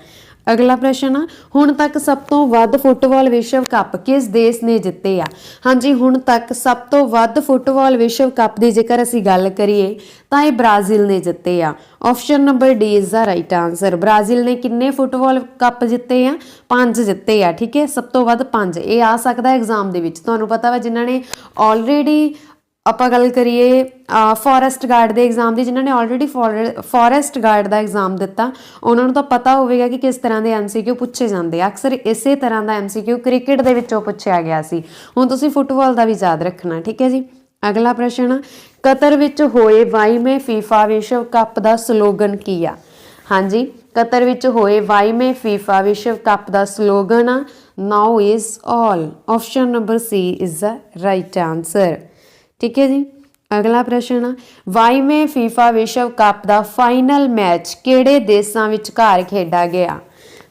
ਅਗਲਾ ਪ੍ਰਸ਼ਨ ਆ, ਹੁਣ ਤੱਕ ਸਭ ਤੋਂ ਵੱਧ ਫੁੱਟਬਾਲ ਵਿਸ਼ਵ ਕੱਪ ਕਿਸ ਦੇਸ਼ ਨੇ ਜਿੱਤੇ ਆ? ਹਾਂਜੀ ਹੁਣ ਤੱਕ ਸਭ ਤੋਂ ਵੱਧ ਫੁੱਟਬਾਲ ਵਿਸ਼ਵ ਕੱਪ ਦੀ ਜੇਕਰ ਅਸੀਂ ਗੱਲ ਕਰੀਏ ਤਾਂ ਇਹ ਬ੍ਰਾਜ਼ੀਲ ਨੇ ਜਿੱਤੇ ਆ। Option number D is the right answer. Brazil ਨੇ ਕਿੰਨੇ ਫੁੱਟਬਾਲ ਕੱਪ ਜਿੱਤੇ ਆ? 5 ਜਿੱਤੇ ਆ। ਠੀਕ ਹੈ। ਸਭ ਤੋਂ ਵੱਧ 5। ਇਹ ਆ ਸਕਦਾ ਐਗਜ਼ਾਮ ਦੇ ਵਿੱਚ। ਤੁਹਾਨੂੰ ਪਤਾ ਵਾ ਜਿਨ੍ਹਾਂ ਨੇ ਆਲਰੇਡੀ, ਆਪਾਂ ਗੱਲ ਕਰੀਏ ਫੋਰੈਸਟ ਗਾਰਡ ਦੇ ਐਗਜ਼ਾਮ ਦੀ, ਜਿਨ੍ਹਾਂ ਨੇ ਆਲਰੇਡੀ ਫੋਰੈਸਟ ਗਾਰਡ ਦਾ ਐਗਜ਼ਾਮ ਦਿੱਤਾ, ਉਹਨਾਂ ਨੂੰ ਤਾਂ ਪਤਾ ਹੋਵੇਗਾ ਕਿ ਕਿਸ ਤਰ੍ਹਾਂ ਦੇ MCQ ਪੁੱਛੇ ਜਾਂਦੇ ਆ। ਅਕਸਰ ਇਸੇ ਤਰ੍ਹਾਂ ਦਾ MCQ ਕ੍ਰਿਕਟ ਦੇ ਵਿੱਚੋਂ ਪੁੱਛਿਆ ਗਿਆ ਸੀ। ਹੁਣ ਤੁਸੀਂ ਫੁੱਟਬਾਲ ਦਾ ਵੀ ਯਾਦ ਰੱਖਣਾ। ਠੀਕ ਹੈ ਜੀ। ਅਗਲਾ ਪ੍ਰਸ਼ਨ, ਕਤਰ ਵਿੱਚ ਹੋਏ 22ਵੇਂ FIFA ਵਿਸ਼ਵ ਕੱਪ ਦਾ ਸਲੋਗਨ ਕੀ ਆ? ਹਾਂਜੀ ਕਤਰ ਵਿੱਚ ਹੋਏ 22ਵੇਂ FIFA ਵਿਸ਼ਵ ਕੱਪ ਦਾ ਸਲੋਗਨ ਆ ਨਾਓ is all. Option number C is the right answer. ਠੀਕ ਹੈ ਜੀ। ਅਗਲਾ ਪ੍ਰਸ਼ਨ, 22ਵੇਂ FIFA ਵਿਸ਼ਵ ਕੱਪ ਦਾ ਫਾਈਨਲ ਮੈਚ ਕਿਹੜੇ ਦੇਸ਼ਾਂ ਵਿਚਕਾਰ ਖੇਡਿਆ ਗਿਆ?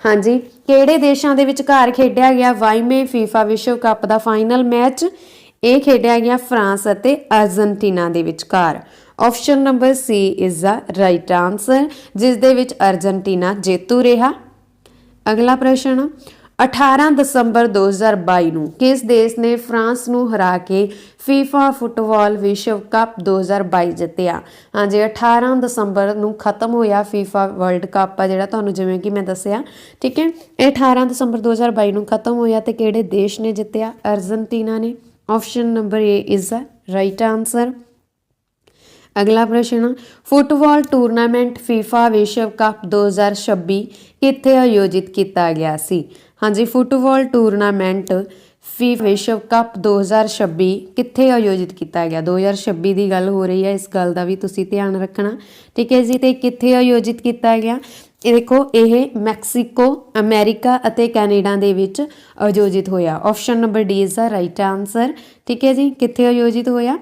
ਹਾਂਜੀ ਕਿਹੜੇ ਦੇਸ਼ਾਂ ਦੇ ਵਿਚਕਾਰ ਖੇਡਿਆ ਗਿਆ 22ਵੇਂ FIFA ਵਿਸ਼ਵ ਕੱਪ ਦਾ ਫਾਈਨਲ ਮੈਚ? ਇਹ ਖੇਡਿਆ ਗਿਆ ਫਰਾਂਸ ਅਤੇ ਅਰਜਨਟੀਨਾ ਦੇ ਵਿਚਕਾਰ। Option number C is the right answer, ਜਿਸ ਦੇ ਵਿੱਚ ਅਰਜਨਟੀਨਾ ਜੇਤੂ ਰਿਹਾ। ਅਗਲਾ ਪ੍ਰਸ਼ਨ, 18 ਦਸੰਬਰ 2022 ਨੂੰ ਕਿਸ ਦੇਸ਼ ਨੇ ਫਰਾਂਸ ਨੂੰ ਹਰਾ ਕੇ FIFA ਫੁੱਟਬਾਲ ਵਿਸ਼ਵ ਕੱਪ 2022 ਜਿੱਤਿਆ? ਹਾਂਜੀ 18 ਦਸੰਬਰ ਨੂੰ ਖਤਮ ਹੋਇਆ FIFA ਵਰਲਡ ਕੱਪ ਆ ਜਿਹੜਾ, ਤੁਹਾਨੂੰ ਜਿਵੇਂ ਕਿ ਮੈਂ ਦੱਸਿਆ। ਠੀਕ ਹੈ। ਇਹ 18 ਦਸੰਬਰ 2022 ਨੂੰ ਖਤਮ ਹੋਇਆ ਤੇ ਕਿਹੜੇ ਦੇਸ਼ ਨੇ ਜਿੱਤਿਆ? ਅਰਜਨਟੀਨਾ ਨੇ। Option number A is the right answer. ਅਗਲਾ ਪ੍ਰਸ਼ਨ, ਫੁੱਟਬਾਲ ਟੂਰਨਾਮੈਂਟ FIFA ਵਿਸ਼ਵ ਕੱਪ 2026 ਕਿੱਥੇ ਆਯੋਜਿਤ ਕੀਤਾ ਗਿਆ ਸੀ? ਹਾਂਜੀ ਫੁੱਟਬਾਲ ਟੂਰਨਾਮੈਂਟ FIFA ਵਿਸ਼ਵ ਕੱਪ 2026 ਕਿੱਥੇ ਆਯੋਜਿਤ ਕੀਤਾ ਗਿਆ? 2026 ਦੀ ਗੱਲ ਹੋ ਰਹੀ ਹੈ। ਇਸ ਗੱਲ ਦਾ ਵੀ ਤੁਸੀਂ ਧਿਆਨ ਰੱਖਣਾ। ਠੀਕ ਹੈ ਜੀ। ਤੇ ਕਿੱਥੇ ਆਯੋਜਿਤ ਕੀਤਾ ਗਿਆ? ਇਹ ਦੇਖੋ ਇਹ ਮੈਕਸੀਕੋ ਅਮਰੀਕਾ ਅਤੇ ਕੈਨੇਡਾ ਦੇ ਵਿੱਚ ਆਯੋਜਿਤ ਹੋਇਆ। Option number D is the right answer. ਠੀਕ ਹੈ ਜੀ, ਕਿੱਥੇ ਆਯੋਜਿਤ ਹੋਇਆ?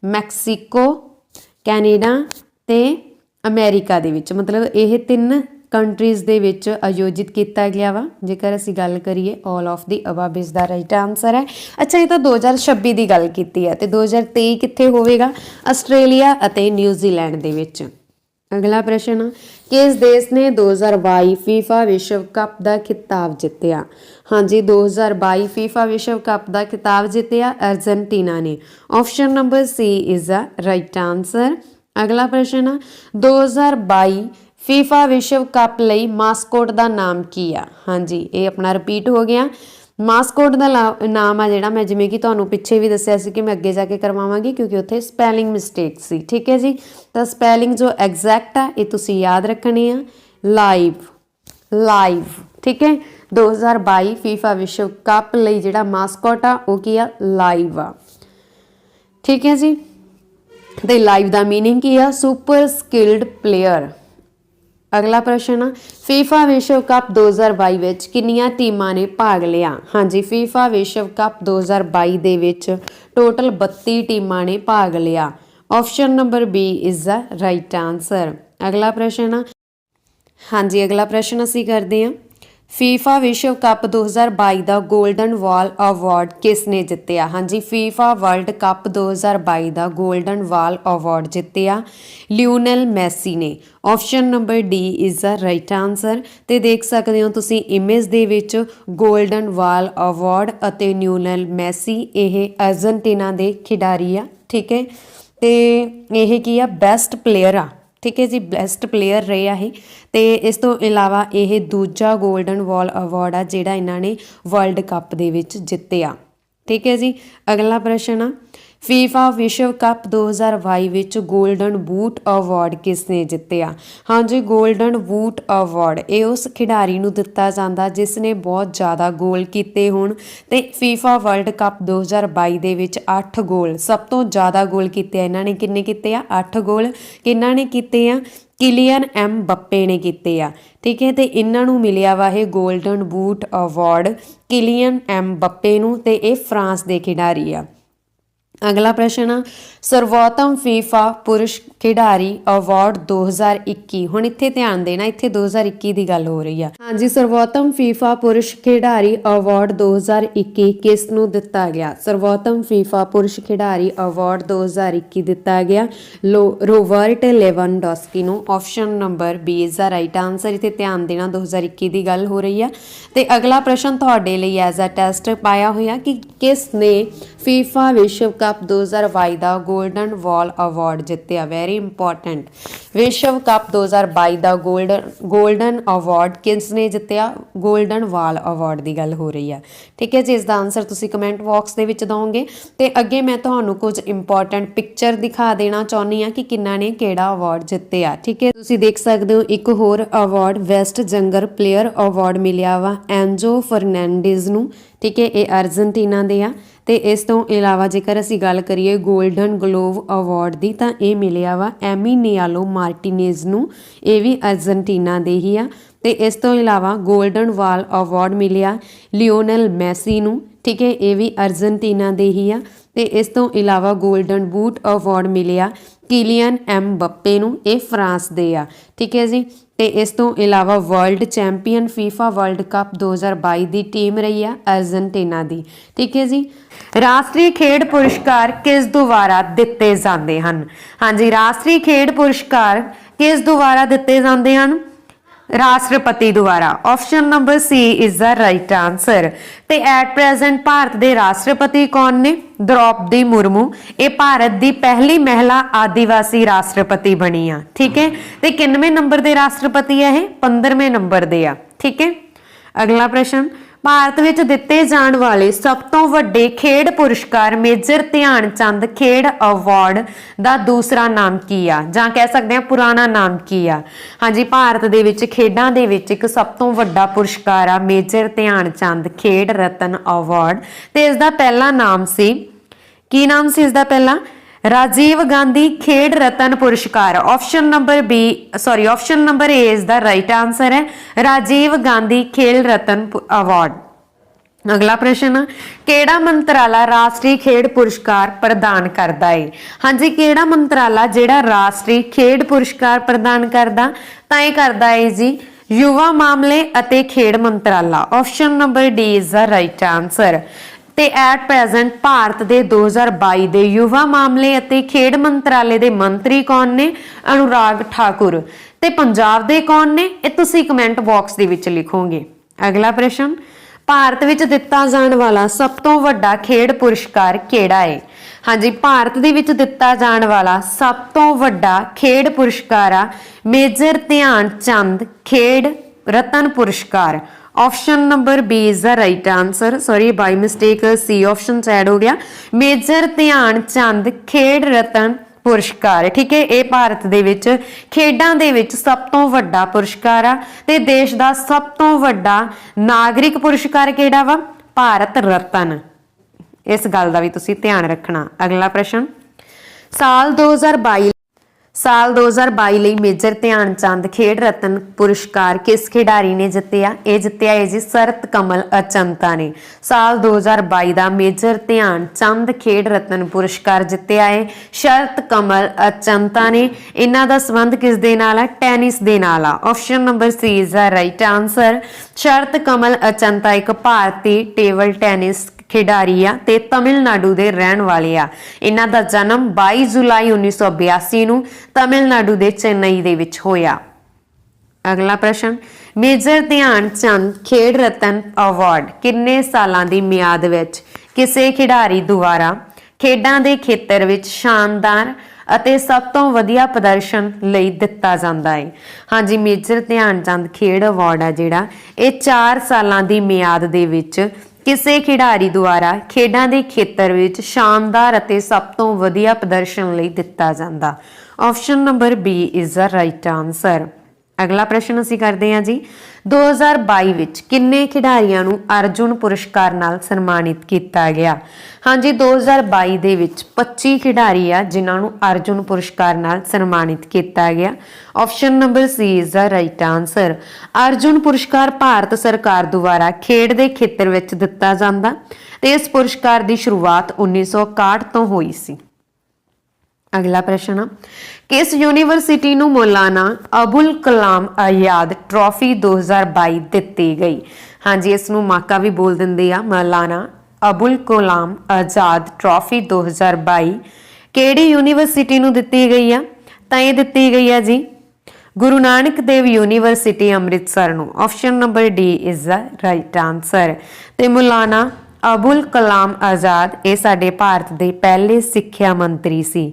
ਮੈਕਸੀਕੋ, ਕੈਨੇਡਾ ਤੇ ਅਮਰੀਕਾ ਦੇ ਵਿੱਚ, ਮਤਲਬ ਇਹ 3 ਕੰਟਰੀਜ਼ ਦੇ ਵਿੱਚ ਆਯੋਜਿਤ ਕੀਤਾ ਗਿਆ ਵਾ। ਜੇਕਰ ਅਸੀਂ ਗੱਲ ਕਰੀਏ all of the above is the right answer ਹੈ। ਅੱਛਾ, ਇਹ ਤਾਂ 2026 ਦੀ ਗੱਲ ਕੀਤੀ ਹੈ ਤੇ 2023 ਕਿੱਥੇ ਹੋਵੇਗਾ? ਆਸਟ੍ਰੇਲੀਆ ਅਤੇ ਨਿਊਜ਼ੀਲੈਂਡ ਦੇ ਵਿੱਚ। ਅਗਲਾ ਪ੍ਰਸ਼ਨ, ਕਿਸ ਦੇਸ਼ ਨੇ 2022 ਫੀਫਾ ਵਿਸ਼ਵ ਕੱਪ ਦਾ ਖਿਤਾਬ ਜਿੱਤਿਆ? ਹਾਂਜੀ, 2022 ਫੀਫਾ ਵਿਸ਼ਵ ਕੱਪ ਦਾ ਖਿਤਾਬ ਜਿੱਤਿਆ ਅਰਜਨਟੀਨਾ ਨੇ। Option number C is the right answer. ਅਗਲਾ ਪ੍ਰਸ਼ਨ, 2022 ਫੀਫਾ ਵਿਸ਼ਵ ਕੱਪ ਲਈ ਮਾਸਕੋਟ ਦਾ ਨਾਮ ਕੀ ਆ? ਹਾਂਜੀ, ਇਹ ਆਪਣਾ ਰਿਪੀਟ ਹੋ ਗਿਆ। ਮਾਸਕੋਟ ਦਾ ਨਾਮ ਆ ਜਿਹੜਾ, ਮੈਂ ਜਿਵੇਂ ਕਿ ਤੁਹਾਨੂੰ ਪਿੱਛੇ ਵੀ ਦੱਸਿਆ ਸੀ ਕਿ ਮੈਂ ਅੱਗੇ ਜਾ ਕੇ ਕਰਵਾਵਾਂਗੀ ਕਿਉਂਕਿ ਉੱਥੇ ਸਪੈਲਿੰਗ ਮਿਸਟੇਕ ਸੀ। ਠੀਕ ਹੈ ਜੀ, ਤਾਂ ਸਪੈਲਿੰਗ ਜੋ ਐਗਜ਼ੈਕਟ ਆ ਇਹ ਤੁਸੀਂ ਯਾਦ ਰੱਖਣੀ ਆ, ਲਾਈਵ। ਠੀਕ ਹੈ, 2022 ਫੀਫਾ ਵਿਸ਼ਵ ਕੱਪ ਲਈ ਜਿਹੜਾ ਮਾਸਕੋਟ ਆ ਉਹ ਕੀ ਆ? ਲਾਈਵ ਆ। ਠੀਕ ਹੈ ਜੀ, ਤੇ ਲਾਈਵ ਦਾ ਮੀਨਿੰਗ ਕੀ ਆ? Super skilled player. ਅਗਲਾ ਪ੍ਰਸ਼ਨ ਆ, ਫੀਫਾ ਵਿਸ਼ਵ ਕੱਪ 2022 ਵਿੱਚ ਕਿੰਨੀਆਂ ਟੀਮਾਂ ਨੇ ਭਾਗ ਲਿਆ? ਹਾਂਜੀ, ਫੀਫਾ ਵਿਸ਼ਵ ਕੱਪ 2022 ਦੇ ਵਿੱਚ ਟੋਟਲ 32 ਟੀਮਾਂ ਨੇ ਭਾਗ ਲਿਆ। Option number B is the right answer. ਅਗਲਾ ਪ੍ਰਸ਼ਨ ਆ, ਹਾਂਜੀ ਅਗਲਾ ਪ੍ਰਸ਼ਨ ਅਸੀਂ ਕਰਦੇ ਹਾਂ, ਫੀਫਾ ਵਿਸ਼ਵ ਕੱਪ 2022 ਦਾ ਗੋਲਡਨ ਵਾਲ ਅਵਾਰਡ ਕਿਸ ਨੇ ਜਿੱਤਿਆ? ਹਾਂਜੀ, ਫੀਫਾ ਵਰਲਡ ਕੱਪ 2022 ਦਾ ਗੋਲਡਨ ਵਾਲ ਅਵਾਰਡ ਜਿੱਤਿਆ ਲਿਓਨਲ ਮੈਸੀ ਨੇ। Option number D is the right answer. ਤੇ ਦੇਖ ਸਕਦੇ ਹੋ ਤੁਸੀਂ ਇਮੇਜ ਦੇ ਵਿੱਚ ਗੋਲਡਨ ਵਾਲ ਅਵਾਰਡ ਅਤੇ ਲਿਓਨਲ ਮੈਸੀ, ਇਹ ਅਰਜਨਟੀਨਾ ਦੇ ਖਿਡਾਰੀ ਆ। ਠੀਕ ਹੈ, ਤੇ ਇਹ ਕੀ ਆ? ਬੈਸਟ ਪਲੇਅਰ ਆ। ਠੀਕ ਹੈ ਜੀ, ਬੈਸਟ ਪਲੇਅਰ ਰਹੇ ਆ ਇਹ। ਤੇ ਇਸ ਤੋਂ ਇਲਾਵਾ ਇਹ ਦੂਜਾ ਗੋਲਡਨ ਵਾਲ ਅਵਾਰਡ ਆ ਜਿਹੜਾ ਇਹਨਾਂ ਨੇ ਵਰਲਡ ਕੱਪ ਦੇ ਵਿੱਚ ਜਿੱਤਿਆ। ਠੀਕ ਹੈ ਜੀ, ਅਗਲਾ ਪ੍ਰਸ਼ਨ ਆ, ਫੀਫਾ ਵਿਸ਼ਵ ਕੱਪ 2022 ਵਿੱਚ ਗੋਲਡਨ ਬੂਟ ਅਵਾਰਡ ਕਿਸ ਨੇ ਜਿੱਤਿਆ? ਹਾਂਜੀ, ਗੋਲਡਨ ਬੂਟ ਅਵਾਰਡ ਇਹ ਉਸ ਖਿਡਾਰੀ ਨੂੰ ਦਿੱਤਾ ਜਾਂਦਾ ਜਿਸ ਨੇ ਬਹੁਤ ਜ਼ਿਆਦਾ ਗੋਲ ਕੀਤੇ ਹੋਣ। ਤੇ ਫੀਫਾ ਵਰਲਡ ਕੱਪ 2022 ਦੇ ਵਿੱਚ 8 ਗੋਲ, ਸਭ ਤੋਂ ਜ਼ਿਆਦਾ ਗੋਲ ਕੀਤੇ ਆ ਇਹਨਾਂ ਨੇ। ਕਿੰਨੇ ਕੀਤੇ ਆ? 8 ਗੋਲ। ਕਿਹਨਾਂ ਨੇ ਕੀਤੇ ਆ? ਕਿਲੀਅਨ ਐਮਬਾਪੇ ਨੇ ਕੀਤੇ ਆ। ਠੀਕ ਹੈ, ਤੇ ਇਹਨਾਂ ਨੂੰ ਮਿਲਿਆ ਵਾ ਇਹ ਗੋਲਡਨ ਬੂਟ ਅਵਾਰਡ ਕਿਲੀਅਨ ਐਮਬਾਪੇ ਨੂੰ, ਤੇ ਇਹ ਫਰਾਂਸ ਦੇ ਖਿਡਾਰੀ ਆ। ਅਗਲਾ ਪ੍ਰਸ਼ਨ ਆ, ਸਰਵੋਤਮ ਫੀਫਾ ਪੁਰਸ਼ ਖਿਡਾਰੀ ਅਵਾਰਡ 2021। ਹੁਣ ਇੱਥੇ ਧਿਆਨ ਦੇਣਾ, ਇੱਥੇ 2021 ਦੀ ਗੱਲ ਹੋ ਰਹੀ ਆ। ਹਾਂਜੀ, ਸਰਵੋਤਮ ਫੀਫਾ ਪੁਰਸ਼ ਖਿਡਾਰੀ ਅਵਾਰਡ 2021 ਕਿਸ ਨੂੰ ਦਿੱਤਾ ਗਿਆ? ਸਰਵੋਤਮ ਫੀਫਾ ਪੁਰਸ਼ ਖਿਡਾਰੀ ਅਵਾਰਡ 2021 ਦਿੱਤਾ ਗਿਆ ਰੋਬਰਟ ਲੈਵਨਡੋਸਕੀ ਨੂੰ। Option number B is the right answer. ਇੱਥੇ ਧਿਆਨ ਦੇਣਾ, 2021 ਦੀ ਗੱਲ ਹੋ ਰਹੀ ਆ। ਤੇ ਅਗਲਾ ਪ੍ਰਸ਼ਨ ਤੁਹਾਡੇ ਲਈ ਐਜ਼ ਅ ਟੈਸਟ ਪਾਇਆ ਹੋਇਆ ਕਿ ਕਿਸ ਨੇ ਫੀਫਾ ਵਿਸ਼ਵ ਕੱਪ 2022 ਦਾ ਗੋਲਡਨ ਵਾਲ ਅਵਾਰਡ ਜਿੱਤਿਆ? ਵੈਰੀ ਇੰਪੋਰਟੈਂਟ, ਵਿਸ਼ਵ ਕੱਪ 2022 ਦਾ ਗੋਲਡਨ ਅਵਾਰਡ ਕਿਸ ਨੇ ਜਿੱਤਿਆ? ਗੋਲਡਨ ਵਾਲ ਅਵਾਰਡ ਦੀ ਗੱਲ ਹੋ ਰਹੀ ਆ। ਠੀਕ ਹੈ ਜੀ, ਇਸ ਦਾ ਆਨਸਰ ਤੁਸੀਂ ਕਮੈਂਟ ਬਾਕਸ ਦੇ ਵਿੱਚ ਦਿਓਗੇ। ਤੇ ਅੱਗੇ ਮੈਂ ਤੁਹਾਨੂੰ ਕੁਝ ਇੰਪੋਰਟੈਂਟ ਪਿਕਚਰ ਦਿਖਾ ਦੇਣਾ ਚਾਹੁੰਦੀ ਹਾਂ ਕਿ ਕਿੰਨਾ ਨੇ ਕਿਹੜਾ ਅਵਾਰਡ ਜਿੱਤਿਆ। ਠੀਕ ਹੈ, ਤੁਸੀਂ ਦੇਖ ਸਕਦੇ ਹੋ ਇੱਕ ਹੋਰ award best younger player award ਮਿਲਿਆ ਵਾ ਐਂਜੋ ਫਰਨੈਂਡੇਜ਼ ਨੂੰ। ਠੀਕ ਹੈ, ਇਹ ਅਰਜਨਟੀਨਾ ਦੇ ਆ। ਤੇ ਇਸ ਤੋਂ ਇਲਾਵਾ ਜੇਕਰ ਅਸੀਂ ਗੱਲ ਕਰੀਏ ਗੋਲਡਨ ਗਲੋਵ ਅਵਾਰਡ ਦੀ, ਤਾਂ ਇਹ ਮਿਲਿਆ ਵਾ ਐਮੀਨੀਆਲੋ ਮਾਰਟੀਨੇਜ਼ ਨੂੰ, ਇਹ ਵੀ ਅਰਜਨਟੀਨਾ ਦੇ ਹੀ ਆ। ਤੇ ਇਸ ਤੋਂ ਇਲਾਵਾ ਗੋਲਡਨ ਵਾਲ ਅਵਾਰਡ ਮਿਲਿਆ ਲਿਓਨਲ ਮੈਸੀ ਨੂੰ। ਠੀਕ ਹੈ, ਇਹ ਵੀ ਅਰਜਨਟੀਨਾ ਦੇ ਹੀ ਆ। ਤੇ ਇਸ ਤੋਂ ਇਲਾਵਾ ਗੋਲਡਨ ਬੂਟ ਅਵਾਰਡ ਮਿਲਿਆ ਕਿਲੀਅਨ ਐਮਬਾਪੇ ਨੂੰ, ਇਹ ਫਰਾਂਸ ਦੇ ਆ। ਠੀਕ ਹੈ ਜੀ, ਤੇ ਇਸ ਤੋਂ ਇਲਾਵਾ world champion FIFA world cup 2022 ਦੀ ਟੀਮ ਰਹੀ ਆ ਅਰਜਨਟੀਨਾ ਦੀ। ਠੀਕ ਹੈ ਜੀ, ਰਾਸ਼ਟਰੀ ਖੇਡ ਪੁਰਸਕਾਰ ਕਿਸ ਦੁਆਰਾ ਦਿੱਤੇ ਜਾਂਦੇ ਹਨ? ਹਾਂਜੀ, ਰਾਸ਼ਟਰੀ ਖੇਡ ਪੁਰਸਕਾਰ ਕਿਸ ਦੁਆਰਾ ਦਿੱਤੇ ਜਾਂਦੇ ਹਨ? ਰਾਸ਼ਟਰਪਤੀ ਦੁਆਰਾ। Option number C is the right answer. ਤੇ ਐਟ ਪ੍ਰੈਜ਼ੈਂਟ ਭਾਰਤ ਦੇ ਰਾਸ਼ਟਰਪਤੀ ਕੌਣ ਨੇ? ਦ੍ਰੌਪਦੀ ਮੁਰਮੂ। ਇਹ ਭਾਰਤ ਦੀ ਪਹਿਲੀ ਮਹਿਲਾ ਆਦੀਵਾਸੀ ਰਾਸ਼ਟਰਪਤੀ ਬਣੀ ਆ। ਠੀਕ ਹੈ, ਤੇ ਕਿੰਨਵੇਂ ਨੰਬਰ ਦੇ ਰਾਸ਼ਟਰਪਤੀ ਆ ਇਹ? 15ਵੇਂ ਨੰਬਰ ਦੇ ਆ। ਠੀਕ ਹੈ, ਅਗਲਾ ਪ੍ਰਸ਼ਨ, ਭਾਰਤ ਵਿੱਚ ਦਿੱਤੇ ਜਾਣ ਵਾਲੇ ਸਭ ਤੋਂ ਵੱਡੇ ਖੇਡ ਪੁਰਸਕਾਰ ਮੇਜਰ ਧਿਆਨ ਚੰਦ ਖੇਡ ਅਵਾਰਡ ਦਾ ਦੂਸਰਾ ਨਾਮ ਕੀ ਆ, ਜਾਂ ਕਹਿ ਸਕਦੇ ਆ ਪੁਰਾਣਾ ਨਾਮ ਕੀ ਆ? ਹਾਂਜੀ, ਭਾਰਤ ਦੇ ਵਿੱਚ ਖੇਡਾਂ ਦੇ ਵਿੱਚ ਇੱਕ ਸਭ ਤੋਂ ਵੱਡਾ ਪੁਰਸਕਾਰ ਆ ਮੇਜਰ ਧਿਆਨ ਚੰਦ ਖੇਡ ਰਤਨ ਅਵਾਰਡ। ਤੇ ਇਸ ਦਾ ਪਹਿਲਾ ਨਾਮ ਸੀ, ਕੀ ਨਾਮ ਸੀ ਇਸ ਦਾ ਪਹਿਲਾ? राजीव गांधी खेड रत्न पुरस्कार। Option number A is the right answer है, राजीव गांधी खेल रत्न अवार्ड। अगला प्रश्न, केड़ा मंत्राला राष्ट्रीय खेड पुरस्कार प्रदान करता है? हाँ जी, केड़ा मंत्राला जेड़ा राष्ट्रीय खेड पुरस्कार प्रदान करता तां ये करता है जी युवा मामले अते खेड मंत्राला। Option number D is the right answer. ਤੇ ਐਟ ਪ੍ਰੈਜ਼ੈਂਟ ਭਾਰਤ ਦੇ 2022 ਦੇ ਯੁਵਾ ਮਾਮਲੇ ਅਤੇ ਖੇਡ ਮੰਤਰਾਲੇ ਦੇ ਮੰਤਰੀ ਕੌਣ ਨੇ? ਅਨੁਰਾਗ ਠਾਕੁਰ। ਤੇ ਪੰਜਾਬ ਦੇ ਕੌਣ ਨੇ? ਇਹ ਤੁਸੀਂ ਕਮੈਂਟ ਬਾਕਸ ਦੇ ਵਿੱਚ ਲਿਖੋਗੇ। ਅਗਲਾ ਪ੍ਰਸ਼ਨ, ਭਾਰਤ ਵਿੱਚ ਦਿੱਤਾ ਜਾਣ ਵਾਲਾ ਸਭ ਤੋਂ ਵੱਡਾ ਖੇਡ ਪੁਰਸਕਾਰ ਕਿਹੜਾ ਹੈ? ਹਾਂਜੀ, ਭਾਰਤ ਦੇ ਵਿੱਚ ਦਿੱਤਾ ਜਾਣ ਵਾਲਾ ਸਭ ਤੋਂ ਵੱਡਾ ਖੇਡ ਪੁਰਸਕਾਰ ਆ ਮੇਜਰ ਧਿਆਨ ਚੰਦ ਖੇਡ रतन पुरस्कार। Option number B is the right answer. Sorry by mistake C option add हो गया। मेजर ध्यान चंद खेड रतन पुरस्कार, ठीक है, ये भारत दे विच खेडां दे विच सब तो वड्डा पुरस्कार आ ते देश दा सब तो वड्डा नागरिक पुरस्कार किहड़ा वा? भारत रत्न। इस गल दा भी तुसीं ध्यान रखना। अगला प्रश्न, साल 2022 ਲਈ ਮੇਜਰ ਧਿਆਨ ਚੰਦ ਖੇਡ ਰਤਨ ਪੁਰਸਕਾਰ ਕਿਸ ਖਿਡਾਰੀ ਨੇ ਜਿੱਤਿਆ? ਇਹ ਜਿੱਤਿਆ ਹੈ ਜੀ ਸਰਤ ਕਮਲ ਅਚੰਤਾ ਨੇ। ਸਾਲ 2022 ਦਾ ਮੇਜਰ ਧਿਆਨ ਚੰਦ ਖੇਡ ਰਤਨ ਪੁਰਸਕਾਰ ਜਿੱਤਿਆ ਹੈ ਸ਼ਰਤ ਕਮਲ ਅਚੰਤਾ ਨੇ। ਇਹਨਾਂ ਦਾ ਸੰਬੰਧ ਕਿਸ ਦੇ ਨਾਲ ਹੈ? ਟੈਨਿਸ ਦੇ ਨਾਲ ਆ। Option number C is the right answer. ਸ਼ਰਤ ਕਮਲ ਅਚੰਤਾ ਇੱਕ ਭਾਰਤੀ ਟੇਬਲ ਟੈਨਿਸ ਖਿਡਾਰੀ ਆ ਤੇ ਤਮਿਲਨਾਡੂ ਦੇ ਰਹਿਣ ਵਾਲੇ ਆ। ਇਹਨਾਂ ਦਾ ਜਨਮ 22 ਜੁਲਾਈ 1982 ਨੂੰ ਤਮਿਲਨਾਡੂ ਦੇ ਚੇਨਈ ਦੇ ਵਿੱਚ ਹੋਇਆ। ਅਗਲਾ ਪ੍ਰਸ਼ਨ, ਮੇਜਰ ਧਿਆਨ ਚੰਦ ਖੇਡ ਰਤਨ ਅਵਾਰਡ ਕਿੰਨੇ ਸਾਲਾਂ ਦੀ ਮਿਆਦ ਵਿੱਚ ਕਿਸੇ ਖਿਡਾਰੀ ਦੁਆਰਾ ਖੇਡਾਂ ਦੇ ਖੇਤਰ ਵਿੱਚ ਸ਼ਾਨਦਾਰ ਅਤੇ ਸਭ ਤੋਂ ਵਧੀਆ ਪ੍ਰਦਰਸ਼ਨ ਲਈ ਦਿੱਤਾ ਜਾਂਦਾ ਹੈ? ਹਾਂਜੀ, ਮੇਜਰ ਧਿਆਨ ਚੰਦ ਖੇਡ ਅਵਾਰਡ ਆ ਜਿਹੜਾ ਇਹ 4 ਸਾਲਾਂ ਦੀ ਮਿਆਦ ਦੇ ਵਿੱਚ ਕਿਸੇ ਖਿਡਾਰੀ ਦੁਆਰਾ ਖੇਡਾਂ ਦੇ ਖੇਤਰ ਵਿੱਚ ਸ਼ਾਨਦਾਰ ਅਤੇ ਸਭ ਤੋਂ ਵਧੀਆ ਪ੍ਰਦਰਸ਼ਨ ਲਈ ਦਿੱਤਾ ਜਾਂਦਾ। Option number B is the right answer. ਅਗਲਾ ਪ੍ਰਸ਼ਨ ਅਸੀਂ ਕਰਦੇ ਹਾਂ ਜੀ, 2022 ਵਿੱਚ ਕਿੰਨੇ ਖਿਡਾਰੀਆਂ ਨੂੰ ਅਰਜੁਨ ਪੁਰਸਕਾਰ ਨਾਲ ਸਨਮਾਨਿਤ ਕੀਤਾ ਗਿਆ? ਹਾਂਜੀ, 2022 ਦੇ ਵਿੱਚ 25 ਖਿਡਾਰੀ ਆ ਜਿਨ੍ਹਾਂ ਨੂੰ ਅਰਜੁਨ ਪੁਰਸਕਾਰ ਨਾਲ ਸਨਮਾਨਿਤ ਕੀਤਾ ਗਿਆ। Option number C is the right answer. Arjun ਪੁਰਸਕਾਰ ਭਾਰਤ ਸਰਕਾਰ ਦੁਆਰਾ ਖੇਡ ਦੇ ਖੇਤਰ ਵਿੱਚ ਦਿੱਤਾ ਜਾਂਦਾ ਤੇ ਇਸ ਪੁਰਸਕਾਰ ਦੀ ਸ਼ੁਰੂਆਤ 1961 ਤੋਂ ਹੋਈ ਸੀ। अगला प्रश्न, किस यूनिवर्सिटी नूं मौलाना अबुल कलाम आजाद ट्रॉफी 2022 दित्ती गई? हाँ जी, इसनूं माका भी बोल दिंदे आ। मौलाना अबुल कलाम आजाद ट्रॉफी 2022 किहड़ी यूनिवर्सिटी नूं दित्ती गई आ? तां ये दित्ती गई आ जी गुरु नानक देव यूनिवर्सिटी अमृतसर नूं। Option number D is the right answer. ते मौलाना अबुल कलाम आजाद ये साडे भारत दे पहले सिक्ख्या मंत्री सी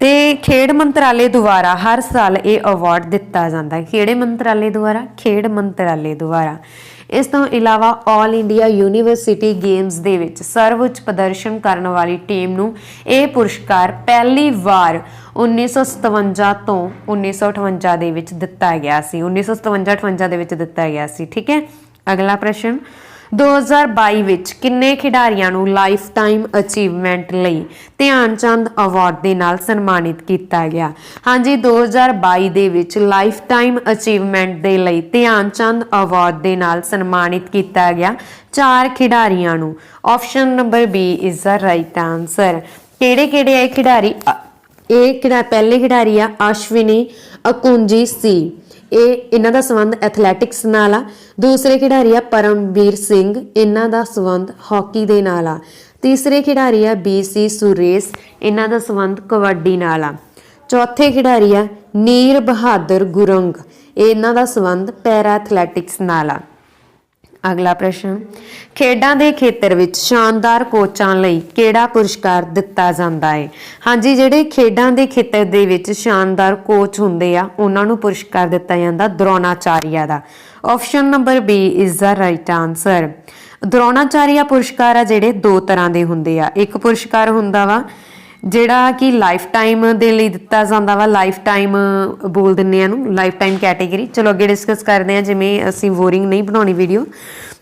ਤੇ ਖੇਡ ਮੰਤਰਾਲੇ ਦੁਆਰਾ ਹਰ ਸਾਲ ਇਹ ਅਵਾਰਡ ਦਿੱਤਾ ਜਾਂਦਾ ਹੈ। ਕਿਹੜੇ ਮੰਤਰਾਲੇ ਦੁਆਰਾ? ਖੇਡ ਮੰਤਰਾਲੇ ਦੁਆਰਾ। ਇਸ ਤੋਂ ਇਲਾਵਾ ਆਲ ਇੰਡੀਆ ਯੂਨੀਵਰਸਿਟੀ ਗੇਮਸ ਦੇ ਵਿੱਚ ਸਰਵਉੱਚ ਪ੍ਰਦਰਸ਼ਨ ਕਰਨ ਵਾਲੀ ਟੀਮ ਨੂੰ ਇਹ ਪੁਰਸਕਾਰ ਪਹਿਲੀ ਵਾਰ 1957 ਤੋਂ 1958 ਦੇ ਵਿੱਚ ਦਿੱਤਾ ਗਿਆ ਸੀ। 1957-58 ਦੇ ਵਿੱਚ ਦਿੱਤਾ ਗਿਆ ਸੀ। ਠੀਕ ਹੈ। ਅਗਲਾ ਪ੍ਰਸ਼ਨ, 2022 ਵਿੱਚ ਕਿੰਨੇ ਖਿਡਾਰੀਆਂ ਨੂੰ ਲਾਈਫ ਟਾਈਮ ਅਚੀਵਮੈਂਟ ਲਈ ਧਿਆਨ ਚੰਦ ਅਵਾਰਡ ਦੇ ਨਾਲ ਸਨਮਾਨਿਤ ਕੀਤਾ ਗਿਆ? ਹਾਂਜੀ, 2022 ਦੇ ਵਿੱਚ ਲਾਈਫ ਟਾਈਮ ਅਚੀਵਮੈਂਟ ਦੇ ਲਈ ਧਿਆਨ ਚੰਦ ਅਵਾਰਡ ਦੇ ਨਾਲ ਸਨਮਾਨਿਤ ਕੀਤਾ ਗਿਆ 4 ਖਿਡਾਰੀਆਂ ਨੂੰ। Option number B is the right answer. ਕਿਹੜੇ ਕਿਹੜੇ ਆ ਖਿਡਾਰੀ? ਪਹਿਲੇ ਖਿਡਾਰੀ ਆ ਅਸ਼ਵਿਨੀ ਅਕੁੰਜੀ ਸੀ, ਇਹਨਾਂ ਦਾ ਸੰਬੰਧ ਐਥਲੈਟਿਕਸ ਨਾਲ ਆ। ਦੂਸਰੇ ਖਿਡਾਰੀ ਆ ਪਰਮਵੀਰ ਸਿੰਘ, ਇਹਨਾਂ ਦਾ ਸੰਬੰਧ ਹਾਕੀ ਦੇ ਨਾਲ ਆ। ਤੀਸਰੇ ਖਿਡਾਰੀ ਆ BC ਸੁਰੇਸ਼, ਇਹਨਾਂ ਦਾ ਸੰਬੰਧ ਕਬੱਡੀ ਨਾਲ ਆ। ਚੌਥੇ ਖਿਡਾਰੀ ਆ ਨੀਰ ਬਹਾਦਰ ਗੁਰੰਗ, ਇਹਨਾਂ ਦਾ ਸੰਬੰਧ ਪੈਰਾ ਐਥਲੈਟਿਕਸ ਨਾਲ ਆ। ਅਗਲਾ ਪ੍ਰਸ਼ਨ, ਖੇਡਾਂ ਦੇ ਖੇਤਰ ਵਿੱਚ ਸ਼ਾਨਦਾਰ ਕੋਚਾਂ ਲਈ ਕਿਹੜਾ ਪੁਰਸਕਾਰ ਦਿੱਤਾ ਜਾਂਦਾ ਹੈ? ਹਾਂਜੀ, ਜਿਹੜੇ ਖੇਡਾਂ ਦੇ ਖੇਤਰ ਦੇ ਵਿੱਚ ਸ਼ਾਨਦਾਰ ਕੋਚ ਹੁੰਦੇ ਆ ਉਹਨਾਂ ਨੂੰ ਪੁਰਸਕਾਰ ਦਿੱਤਾ ਜਾਂਦਾ ਦਰੋਣਾਚਾਰੀਆ ਦਾ। Option number B is the right answer. Dronacharya ਪੁਰਸਕਾਰ ਆ ਜਿਹੜੇ 2 ਤਰ੍ਹਾਂ ਦੇ ਹੁੰਦੇ ਆ। ਇੱਕ ਪੁਰਸਕਾਰ ਹੁੰਦਾ ਵਾ ਜਿਹੜਾ ਕਿ ਲਾਈਫ ਟਾਈਮ ਦੇ ਲਈ ਦਿੱਤਾ ਜਾਂਦਾ ਵਾ, ਲਾਈਫ ਟਾਈਮ ਬੋਲ ਦਿੰਦੇ ਆ ਨੂੰ, ਲਾਈਫ ਟਾਈਮ ਕੈਟੇਗਰੀ। ਚਲੋ ਅੱਗੇ ਡਿਸਕਸ ਕਰਦੇ ਆ, ਜਿਵੇਂ ਅਸੀਂ ਬੋਰਿੰਗ ਨਹੀਂ ਬਣਾਉਣੀ ਵੀਡੀਓ।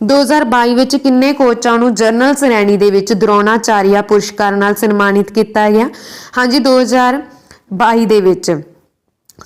2022 ਵਿੱਚ ਕਿੰਨੇ ਕੋਚਾਂ ਨੂੰ ਜਨਰਲ ਸ਼੍ਰੇਣੀ ਦੇ ਵਿੱਚ ਦਰੋਣਾਚਾਰੀਆ ਪੁਰਸਕਾਰ ਨਾਲ ਸਨਮਾਨਿਤ ਕੀਤਾ ਗਿਆ? ਹਾਂਜੀ, 2022 ਦੇ ਵਿੱਚ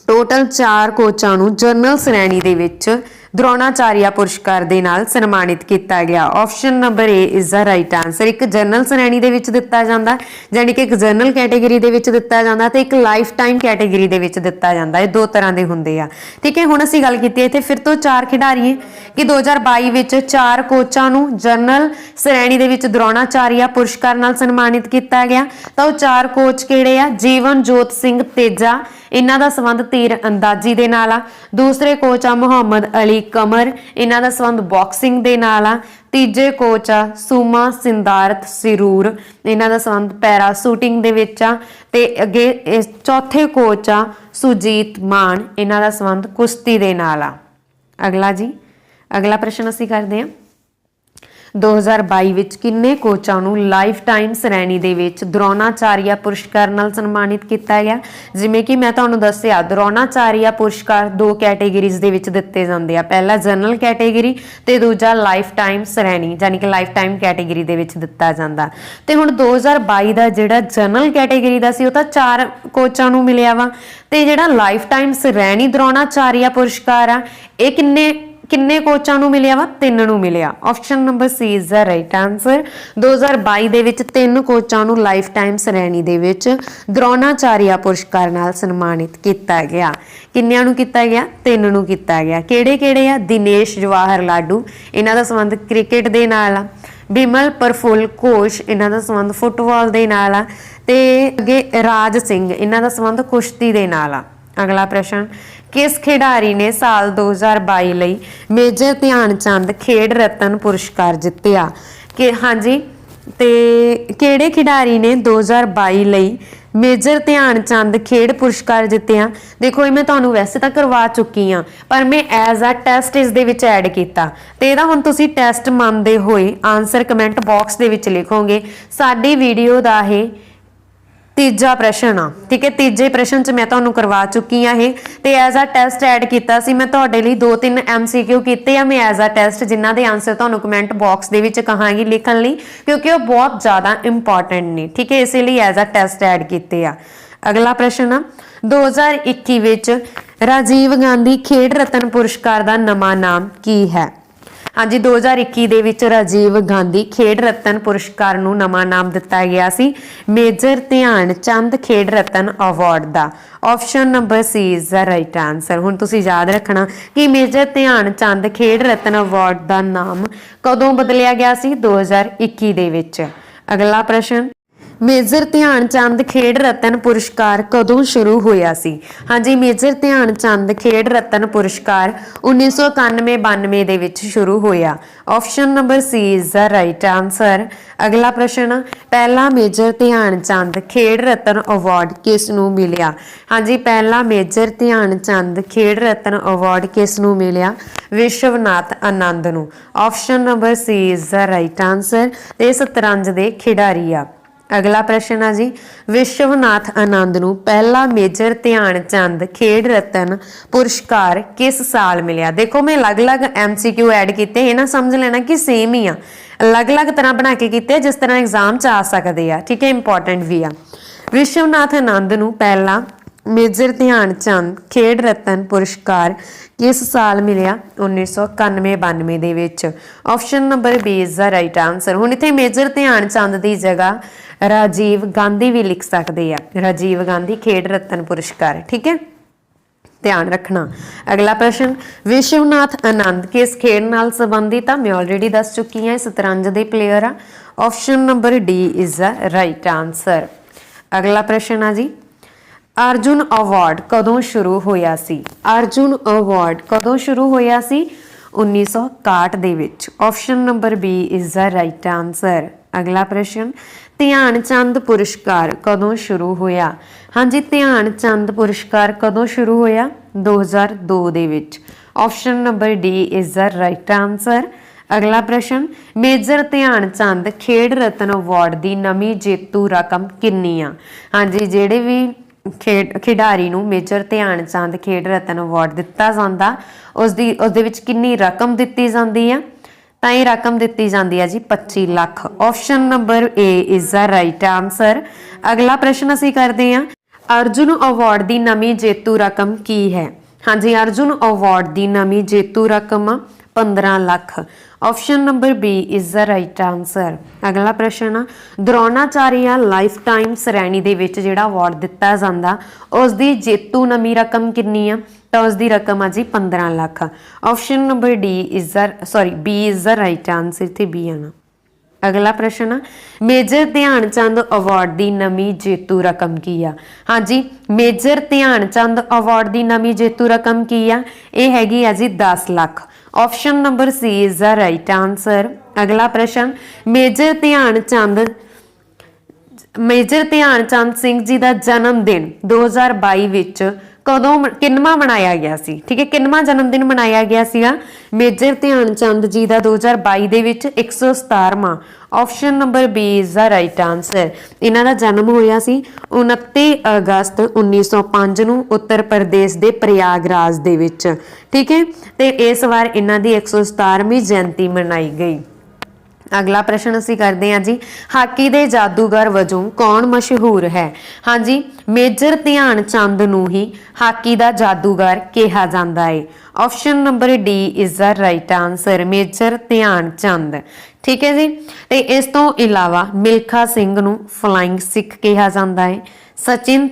ਟੋਟਲ 4 ਕੋਚਾਂ ਨੂੰ ਜਨਰਲ ਸ਼੍ਰੇਣੀ ਦੇ ਵਿੱਚ ਦਰੋਣਾਚਾਰੀਆ ਪੁਰਸਕਾਰ ਦੇ ਨਾਲ ਸਨਮਾਨਿਤ ਕੀਤਾ ਗਿਆ। Option number A is the right answer. ਇੱਕ ਜਨਰਲ ਸ਼੍ਰੇਣੀ ਦੇ ਵਿੱਚ ਦਿੱਤਾ ਜਾਂਦਾ, ਯਾਨੀ ਕਿ ਇੱਕ ਜਨਰਲ ਕੈਟੇਗਰੀ ਦੇ ਵਿੱਚ ਦਿੱਤਾ ਜਾਂਦਾ ਤੇ ਇੱਕ ਲਾਈਫ ਟਾਈਮ ਕੈਟੇਗਰੀ ਦੇ ਵਿੱਚ ਦਿੱਤਾ ਜਾਂਦਾ। ਇਹ 2 ਤਰ੍ਹਾਂ ਦੇ ਹੁੰਦੇ ਆ, ਠੀਕ ਹੈ। ਹੁਣ ਅਸੀਂ ਗੱਲ ਕੀਤੀ ਇੱਥੇ ਫਿਰ ਤੋਂ 4 ਖਿਡਾਰੀ ਕਿ 2022 ਵਿੱਚ 4 ਕੋਚਾਂ ਨੂੰ ਜਨਰਲ ਸ਼੍ਰੇਣੀ ਦੇ ਵਿੱਚ ਦਰੋਣਾਚਾਰੀਆ ਪੁਰਸਕਾਰ ਨਾਲ ਸਨਮਾਨਿਤ ਕੀਤਾ ਗਿਆ। ਤਾਂ ਉਹ 4 ਕੋਚ ਕਿਹੜੇ ਆ? ਜੀਵਨ ਜੋਤ ਸਿੰਘ ਤੇਜਾ, ਇਹਨਾਂ ਦਾ ਸੰਬੰਧ ਤੀਰ ਅੰਦਾਜ਼ੀ ਦੇ ਨਾਲ ਆ। ਦੂਸਰੇ ਕੋਚ ਆ ਮੁਹੰਮਦ ਅਲੀ ਕਮਰ, ਇਹਨਾਂ ਦਾ ਸੰਬੰਧ ਬਾਕਸਿੰਗ ਦੇ ਨਾਲ ਆ। ਤੀਜੇ ਕੋਚ ਆ ਸੁਮਾ ਸਿੰਦਾਰਥ ਸਿਰੂਰ, ਇਹਨਾਂ ਦਾ ਸੰਬੰਧ ਪੈਰਾ ਸ਼ੂਟਿੰਗ ਦੇ ਵਿੱਚ ਆ। ਤੇ ਅੱਗੇ ਚੌਥੇ ਕੋਚ ਆ ਸੁਜੀਤ ਮਾਨ, ਇਹਨਾਂ ਦਾ ਸੰਬੰਧ ਕੁਸ਼ਤੀ ਦੇ ਨਾਲ ਆ। ਅਗਲਾ ਜੀ, ਅਗਲਾ ਪ੍ਰਸ਼ਨ ਅਸੀਂ ਕਰਦੇ ਹਾਂ। 2022 ਵਿੱਚ ਕਿੰਨੇ ਕੋਚਾਂ ਨੂੰ ਲਾਈਫ ਟਾਈਮ ਸ਼੍ਰੇਣੀ ਦੇ ਵਿੱਚ ਦਰੋਣਾਚਾਰੀਆ ਪੁਰਸਕਾਰ ਨਾਲ ਸਨਮਾਨਿਤ ਕੀਤਾ ਗਿਆ? ਜਿਵੇਂ ਕਿ ਮੈਂ ਤੁਹਾਨੂੰ ਦੱਸਿਆ, ਦਰੋਣਾਚਾਰੀਆ ਪੁਰਸਕਾਰ 2 ਕੈਟੇਗਰੀਜ਼ ਦੇ ਵਿੱਚ ਦਿੱਤੇ ਜਾਂਦੇ ਆ। ਪਹਿਲਾ ਜਨਰਲ ਕੈਟੇਗਰੀ ਤੇ ਦੂਜਾ ਲਾਈਫ ਟਾਈਮ ਸ਼੍ਰੇਣੀ, ਯਾਨੀ ਕਿ ਲਾਈਫ ਟਾਈਮ ਕੈਟੇਗਰੀ ਦੇ ਵਿੱਚ ਦਿੱਤਾ ਜਾਂਦਾ। ਤੇ ਹੁਣ 2022 ਦਾ ਜਿਹੜਾ ਜਨਰਲ ਕੈਟੇਗਰੀ ਦਾ ਸੀ ਉਹ ਤਾਂ 4 ਕੋਚਾਂ ਨੂੰ ਮਿਲਿਆ ਵਾ, ਤੇ ਜਿਹੜਾ ਲਾਈਫ ਟਾਈਮ ਸ਼੍ਰੇਣੀ ਦਰੋਣਾਚਾਰੀਆ ਪੁਰਸਕਾਰ ਆ ਇਹ ਕਿੰਨੇ ਕੋਚਾਂ ਨੂੰ ਮਿਲਿਆ ਵਾ? 3 ਨੂੰ ਮਿਲਿਆ। Option number C is the right answer. 2022 ਦੇ ਵਿੱਚ 3 ਕੋਚਾਂ ਨੂੰ ਲਾਈਫ ਟਾਈਮ ਸ਼੍ਰੇਣੀ ਦੇ ਵਿੱਚ ਦਰੋਣਾਚਾਰੀਆ ਪੁਰਸਕਾਰ ਨਾਲ ਸਨਮਾਨਿਤ ਕੀਤਾ ਗਿਆ। ਕਿੰਨਿਆਂ ਨੂੰ ਕੀਤਾ ਗਿਆ? 3 ਨੂੰ ਕੀਤਾ ਗਿਆ। ਕਿਹੜੇ ਆ? ਦਿਨੇਸ਼ ਜਵਾਹਰ ਲਾਡੂ, ਇਹਨਾਂ ਦਾ ਸੰਬੰਧ ਕ੍ਰਿਕਟ ਦੇ ਨਾਲ ਆ। ਬਿਮਲ ਪ੍ਰਫੁੱਲ ਘੋਸ਼, ਇਹਨਾਂ ਦਾ ਸੰਬੰਧ ਫੁੱਟਬਾਲ ਦੇ ਨਾਲ ਆ। ਤੇ ਅੱਗੇ ਰਾਜ ਸਿੰਘ, ਇਹਨਾਂ ਦਾ ਸੰਬੰਧ ਕੁਸ਼ਤੀ ਦੇ ਨਾਲ ਆ। ਅਗਲਾ ਪ੍ਰਸ਼ਨ, ਕਿਸ ਖਿਡਾਰੀ ਨੇ ਸਾਲ 2022 ਲਈ ਮੇਜਰ ਧਿਆਨ ਚੰਦ ਖੇਡ ਰਤਨ ਪੁਰਸਕਾਰ ਜਿੱਤਿਆ? ਕਿ ਹਾਂਜੀ, ਤੇ ਕਿਹੜੇ ਖਿਡਾਰੀ ਨੇ 2022 ਲਈ ਮੇਜਰ ਧਿਆਨ ਚੰਦ ਖੇਡ ਪੁਰਸਕਾਰ ਜਿੱਤਿਆ? ਦੇਖੋ, ਇਹ ਮੈਂ ਤੁਹਾਨੂੰ ਵੈਸੇ ਤਾਂ ਕਰਵਾ ਚੁੱਕੀ ਆ, ਪਰ ਮੈਂ ਐਜ਼ ਅ ਟੈਸਟ ਇਸ ਦੇ ਵਿੱਚ ਐਡ ਕੀਤਾ, ਤੇ ਇਹਦਾ ਹੁਣ ਤੁਸੀਂ ਟੈਸਟ ਮੰਨਦੇ ਹੋਏ ਆਨਸਰ ਕਮੈਂਟ ਬਾਕਸ ਦੇ ਵਿੱਚ ਲਿਖੋਗੇ। ਸਾਡੀ ਵੀਡੀਓ ਦਾ ਇਹ ਤੀਜਾ ਪ੍ਰਸ਼ਨ ਆ, ਠੀਕ ਹੈ। ਤੀਜੇ ਪ੍ਰਸ਼ਨ 'ਚ ਮੈਂ ਤੁਹਾਨੂੰ ਕਰਵਾ ਚੁੱਕੀ ਆ ਇਹ, ਤੇ ਐਜ਼ ਅ ਟੈਸਟ ਐਡ ਕੀਤਾ ਸੀ ਮੈਂ ਤੁਹਾਡੇ ਲਈ। 2-3 MCQ ਕੀਤੇ ਆ ਮੈਂ ਐਜ਼ ਅ ਟੈਸਟ, ਜਿਨ੍ਹਾਂ ਦੇ ਆਨਸਰ ਤੁਹਾਨੂੰ ਕਮੈਂਟ ਬਾਕਸ ਦੇ ਵਿੱਚ ਕਹਾਂਗੀ ਲਿਖਣ ਲਈ, ਕਿਉਂਕਿ ਉਹ ਬਹੁਤ ਜ਼ਿਆਦਾ ਇੰਪੋਰਟੈਂਟ ਨੇ, ਠੀਕ ਹੈ। ਇਸੇ ਲਈ ਐਜ਼ ਅ ਟੈਸਟ ਐਡ ਕੀਤੇ ਆ। ਅਗਲਾ ਪ੍ਰਸ਼ਨ ਆ, 2021 ਵਿੱਚ ਰਾਜੀਵ ਗਾਂਧੀ ਖੇਡ ਰਤਨ ਪੁਰਸਕਾਰ ਦਾ ਨਵਾਂ ਨਾਮ ਕੀ ਹੈ? ਹਾਂਜੀ, 2021 ਦੇ ਵਿੱਚ ਰਾਜੀਵ ਗਾਂਧੀ ਖੇਡ ਰਤਨ ਪੁਰਸਕਾਰ ਨੂੰ ਨਵਾਂ ਨਾਮ ਦਿੱਤਾ ਗਿਆ ਸੀ ਮੇਜਰ ਧਿਆਨ ਚੰਦ ਖੇਡ ਰਤਨ ਅਵਾਰਡ ਦਾ। Option number C is the right answer. ਹੁਣ ਤੁਸੀਂ ਯਾਦ ਰੱਖਣਾ ਕਿ ਮੇਜਰ ਧਿਆਨ ਚੰਦ ਖੇਡ ਰਤਨ ਅਵਾਰਡ ਦਾ ਨਾਮ ਕਦੋਂ ਬਦਲਿਆ ਗਿਆ ਸੀ? 2021 ਦੇ ਵਿੱਚ। ਅਗਲਾ ਪ੍ਰਸ਼ਨ, ਮੇਜਰ ਧਿਆਨ ਚੰਦ ਖੇਡ ਰਤਨ ਪੁਰਸਕਾਰ ਕਦੋਂ ਸ਼ੁਰੂ ਹੋਇਆ ਸੀ? ਹਾਂਜੀ, ਮੇਜਰ ਧਿਆਨ ਚੰਦ ਖੇਡ ਰਤਨ ਪੁਰਸਕਾਰ 1991-92 ਦੇ ਵਿੱਚ ਸ਼ੁਰੂ ਹੋਇਆ। Option number C is the right answer. ਅਗਲਾ ਪ੍ਰਸ਼ਨ, ਪਹਿਲਾ ਮੇਜਰ ਧਿਆਨ ਚੰਦ ਖੇਡ ਰਤਨ ਅਵਾਰਡ ਕਿਸ ਨੂੰ ਮਿਲਿਆ? ਹਾਂਜੀ, ਪਹਿਲਾ ਮੇਜਰ ਧਿਆਨ ਚੰਦ ਖੇਡ ਰਤਨ ਅਵਾਰਡ ਕਿਸ ਨੂੰ ਮਿਲਿਆ? ਵਿਸ਼ਵਨਾਥ ਆਨੰਦ ਨੂੰ। Option number C is the right answer. ਤੇ ਸ਼ਤਰੰਜ ਦੇ ਖਿਡਾਰੀ ਆ। ਅਗਲਾ ਪ੍ਰਸ਼ਨ ਆ ਜੀ, ਵਿਸ਼ਵਨਾਥ ਆਨੰਦ ਨੂੰ ਪਹਿਲਾ ਮੇਜਰ ਧਿਆਨ ਚੰਦ ਖੇਡ ਰਤਨ ਪੁਰਸਕਾਰ ਕਿਸ ਸਾਲ ਮਿਲਿਆ? ਦੇਖੋ, ਮੈਂ ਅਲੱਗ-ਅਲੱਗ MCQ ਐਡ ਕੀਤੇ, ਇਹ ਨਾ ਸਮਝ ਲੈਣਾ ਕਿ ਸੇਮ ਹੀ ਆ, ਅਲੱਗ-ਅਲੱਗ ਤਰ੍ਹਾਂ ਬਣਾ ਕੇ ਕੀਤੇ ਜਿਸ ਤਰ੍ਹਾਂ ਐਗਜ਼ਾਮ 'ਚ ਆ ਸਕਦੇ ਆ, ਠੀਕ ਹੈ, ਇੰਪੋਰਟੈਂਟ ਵੀ ਆ। ਵਿਸ਼ਵਨਾਥ ਆਨੰਦ ਨੂੰ ਪਹਿਲਾ ਮੇਜਰ ਧਿਆਨ ਚੰਦ ਖੇਡ ਰਤਨ ਪੁਰਸਕਾਰ ਕਿਸ ਸਾਲ ਮਿਲਿਆ? 1991-92 ਦੇ ਵਿੱਚ। Option number B is the right answer. ਹੁਣ ਇੱਥੇ ਮੇਜਰ ਧਿਆਨ ਚੰਦ ਦੀ ਜਗ੍ਹਾ ਰਾਜੀਵ ਗਾਂਧੀ ਵੀ ਲਿਖ ਸਕਦੇ ਆ, ਰਾਜੀਵ ਗਾਂਧੀ ਖੇਡ ਰਤਨ ਪੁਰਸਕਾਰ, ਠੀਕ ਹੈ, ਧਿਆਨ ਰੱਖਣਾ। ਅਗਲਾ ਪ੍ਰਸ਼ਨ, ਵਿਸ਼ਵਨਾਥ ਆਨੰਦ ਕਿਸ ਖੇਡ ਨਾਲ ਸੰਬੰਧਿਤ ਆ? ਮੈਂ ਆਲਰੇਡੀ ਦੱਸ ਚੁੱਕੀ ਹਾਂ, ਸ਼ਤਰੰਜ ਦੇ ਪਲੇਅਰ ਆ। Option number D is the right answer. ਅਗਲਾ ਪ੍ਰਸ਼ਨ ਆ ਜੀ, ਅਰਜੁਨ ਅਵਾਰਡ ਕਦੋਂ ਸ਼ੁਰੂ ਹੋਇਆ ਸੀ? ਅਰਜੁਨ ਅਵਾਰਡ ਕਦੋਂ ਸ਼ੁਰੂ ਹੋਇਆ ਸੀ? 1961 ਦੇ ਵਿੱਚ। Option number B is the right answer. ਅਗਲਾ ਪ੍ਰਸ਼ਨ, ਧਿਆਨ ਚੰਦ ਪੁਰਸਕਾਰ ਕਦੋਂ ਸ਼ੁਰੂ ਹੋਇਆ? ਹਾਂਜੀ, ਧਿਆਨ ਚੰਦ ਪੁਰਸਕਾਰ ਕਦੋਂ ਸ਼ੁਰੂ ਹੋਇਆ? 2002 ਦੇ ਵਿੱਚ। Option number D is the right answer. अगला प्रश्न, मेजर ध्यान चंद खेड रत्न अवार्ड की नवीं जेतू रकम कितनी आ? हाँ जी, जेडे भी खिडारी नूं मेजर ध्यान चंद खेड रत्न अवार्ड दिता जाता उसदे विच कितनी रकम दिती जाती है? तो ये रकम दी जाती है जी 25 lakh. Option number A is the right answer. अगला प्रश्न असी करते हैं, अर्जुन अवार्ड की नवीं जेतू रकम की है? हाँ जी, अर्जुन अवार्ड की नवीं जेतू रकम 15 lakh. Option number B is the right answer. अगला प्रश्न, द्रोणाचार्य लाइफ टाइम श्रेणी दे विच जिहड़ा अवार्ड दिता जाता उसकी जेतू नवीं रकम कितनी है? तो उसकी रकम आ जी 15 lakh. Option number D is B is the right answer. इत्थे बी आना। अगला प्रश्न, मेजर ध्यानचंद अवार्ड की नवीं जेतू रकम की आ? हाँ जी, मेजर ध्यानचंद अवार्ड की नवीं जेतू रकम की आ? यह हैगी आ जी 10 lakh. Option number C is the right answer. अगला प्रश्न, मेजर ध्यानचंद सिंह जी का जन्मदिन 2022 विच कदों किनवा मनाया गया सी? ठीक है, किनवा जन्मदिन मनाया गया सीगा मेजर ध्यानचंद जी का 2022 दे विच 117वां। Option number B is the right answer. इन्हां दा जन्म होया सी 29 अगस्त 1905 नूं उत्तर प्रदेश के प्रयागराज दे विच। ठीक है, ते इस बार इन्हां दी 117वीं जयंती मनाई गई। अगला प्रश्न असी करते हैं जी, हाकी दे जादूगर वजों कौन मशहूर है? हाँ जी, मेजर ध्यानचंद नूं ही हाकी दा जादूगर कहा जाता है। Option number D is the right answer, major Dhyanchand. ठीक है जी, ते इस तो इलावा मिल्खा सिंह नूं फ्लाइंग सिख कहा जाता है, सचिन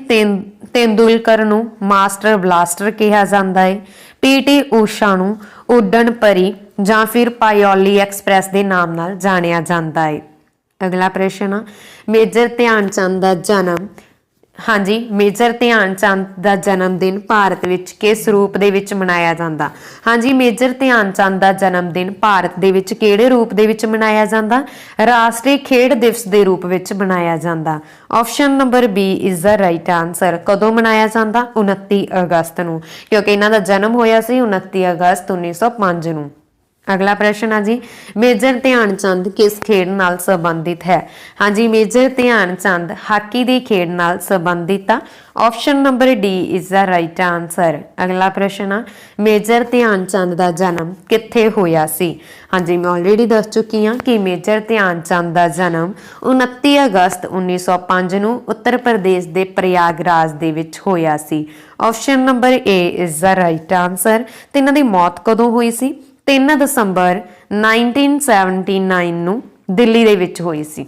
तेंदुलकर नूं मास्टर ब्लास्टर कहा जाता है, पीटी ऊषा नूं उड्डण परी ਜਾਂ फिर पायोली एक्सप्रैस के नाम नाल जानिया जाता है। अगला प्रश्न, मेजर ध्यानचंद का जन्म, हाँ जी, मेजर ध्यानचंद का जन्मदिन भारत विच किस रूप दे विच मनाया जाता? हाँ जी, मेजर ध्यानचंद का जन्मदिन भारत दे विच किहड़े रूप दे विच मनाया जाता? राष्ट्रीय खेड दिवस के रूप विच मनाया जाता। Option number B is the right answer. कदों मनाया जाता? 29 अगस्त नूं, क्योंकि इन्हां दा जन्म होया सी 29 अगस्त 1905 नूं। अगला प्रश्न है जी, मेजर ध्यानचंद किस खेड नाल संबंधित है? हाँ जी, मेजर ध्यानचंद हाकी की खेड नाल संबंधित। Option number D is the right answer. अगला प्रश्न, मेजर ध्यानचंद का जन्म कित्थे होया सी? हाँ जी, मैं ऑलरेडी दस चुकी हाँ कि मेजर ध्यानचंद का जन्म 29 अगस्त 1905 नूं उत्तर प्रदेश के प्रयागराज दे विच होया सी। Option number A is the right answer. ते इन्हां दी मौत कदों हुई सी? 3 दिसंबर 1979 नूं दिल्ली दे विच होई सी।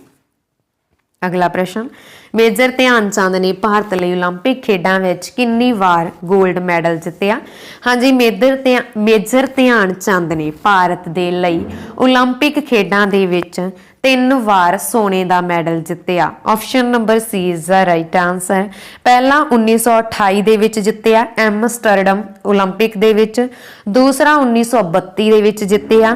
अगला प्रश्न, मेजर ध्यानचंद ने भारत लई ओलंपिक खेडां विच कितनी वार गोल्ड मैडल जित्तिया? हाँ जी, मेजर ध्यानचंद ने भारत दे लई ओलंपिक खेडां दे विच 3 वार सोने का मैडल जित्तिया। Option number C is the right answer. पहला 1928 दे विच जित्तिया एमस्टरडम ओलंपिक दे विच, दूसरा 1932 दे विच जित्तिया,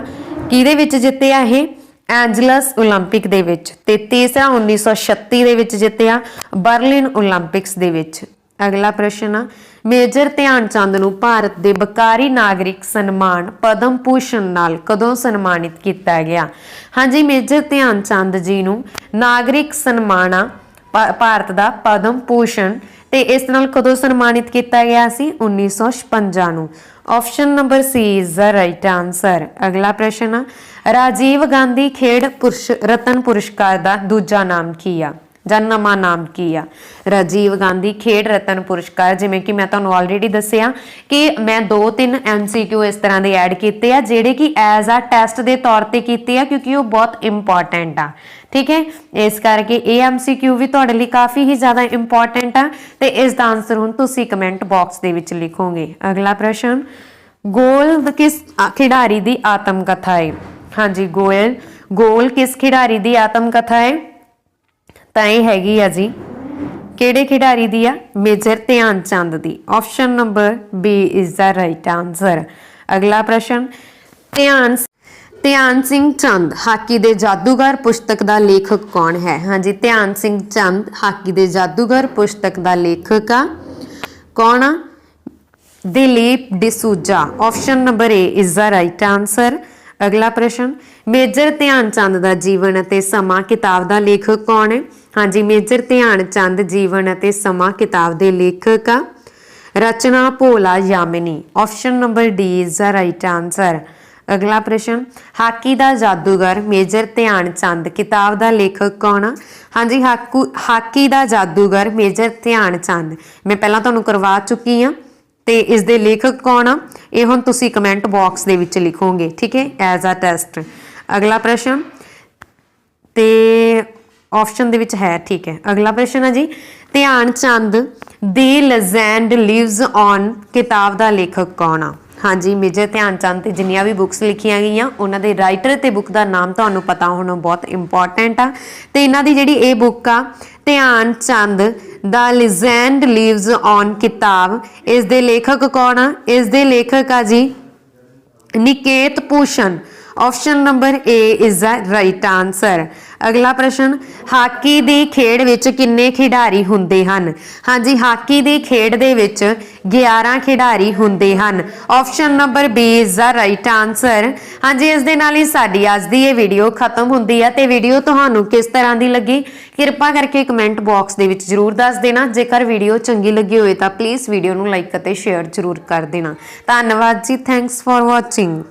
किहदे विच जित्तिया ये एंजलस ओलंपिक दे विच, ते तीसरा 1936 दे विच जित्तिया बर्लिन ओलंपिक्स दे विच। अगला प्रश्न, मेजर ध्यानचंद नूं भारत के बकारी नागरिक सन्मान पद्म भूषण नाल कदों सन्मानित किया गया? हाँ जी, मेजर ध्यानचंद जी नूं नागरिक सन्मान भारत का पद्म भूषण ते इस नाल कदों सन्मानित किया गया सी? 1956 नूं। Option number C is the right answer. अगला प्रश्न, राजीव गांधी खेड रत्न पुरस्कार का दूजा नाम की आ जां नवां नाम की आ? राजीव गांधी खेड रत्न पुरस्कार, जिवें कि मैं तुहानूं ऑलरेडी दस्सिया कि मैं 2-3 MCQ इस तरह के ऐड किए आ जिहड़े कि एज आ टैसट के तौर पर किए आ, क्योंकि वो बहुत इंपॉर्टेंट आ। ठीक है, इस करके ये MCQ भी तुहाडे लई काफ़ी ही ज़्यादा इंपॉर्टेंट आ ते इसका आंसर हुण तुसीं कमेंट बॉक्स दे विच लिखोगे। अगला प्रश्न, गोल किस खिडारी की आत्मकथा है? हाँ जी, गोल किस खिडारी की आत्मकथा है? तो यह हैगी आ जी किहड़े खिडारी दी आ? मेजर ध्यानचंद दी। Option number B is the right answer. अगला प्रश्न, ध्यान सिंह चंद हाकी दे जादूगर पुस्तक का लेखक कौन है? हाँ जी, ध्यान सिंह चंद हाकी दे जादूगर पुस्तक का लेखक आ कौन आ? Dilip D'Souza. Option number A is the right answer. अगला प्रश्न, मेजर ध्यान चंद का जीवन अते समा किताब का लेखक कौन है? हाँ जी, मेजर ध्यान चंद जीवन अते समा किताब के लेखक आ Rachna Bhola Yamini. Option number D is the right answer. अगला प्रश्न, हाकी का जादूगर मेजर ध्यान चंद किताब का लेखक कौन आ? हाँ जी, हाकी का जादूगर मेजर ध्यान चंद मैं पहला तुहानूं करवा चुकी हाँ, तो इसके लेखक कौन आ ये हुण तुसीं कमेंट बॉक्स के विच लिखोगे, ठीक है, एज अ टेस्ट। अगला प्रश्न तो ऑप्शन दे विच है, ठीक है। अगला प्रश्न है जी, ध्यान चंद दी लेजेंड लिव्स ऑन किताब का लेखक कौन आ? हाँ जी, मेजर ध्यान चंद ते जिन्नियां भी बुक्स लिखियां गई उन्होंने राइटर ते बुक का नाम तुहानूं पता होना बहुत इंपॉर्टेंट आ। ते इन्हां दी जिहड़ी ये बुक आ Dhyan Chand the legend lives on किताब, इस दे लेखक कौन आ? इस दे लेखक आ जी Niket Bhushan. Option number A is the right answer. अगला प्रश्न, हाकी दी खेड विच किन्ने खिडारी हुंदे हन? हाँ जी, हाकी दी खेड दे विच 11 खिडारी हुंदे हन। Option number B is the right answer. हाँ जी, इस दे नाल ही साडी अज दी ये वीडियो खत्म हुंदी है। ते वीडियो तुहानूं किस तरह दी लगी किरपा करके कमेंट बॉक्स दे विच जरूर दस देना। जेकर वीडियो चंगी लगी होए तां प्लीज़ वीडियो नूं लाइक अते शेयर जरूर कर देना। धन्नवाद जी, थैंक्स फॉर वॉचिंग।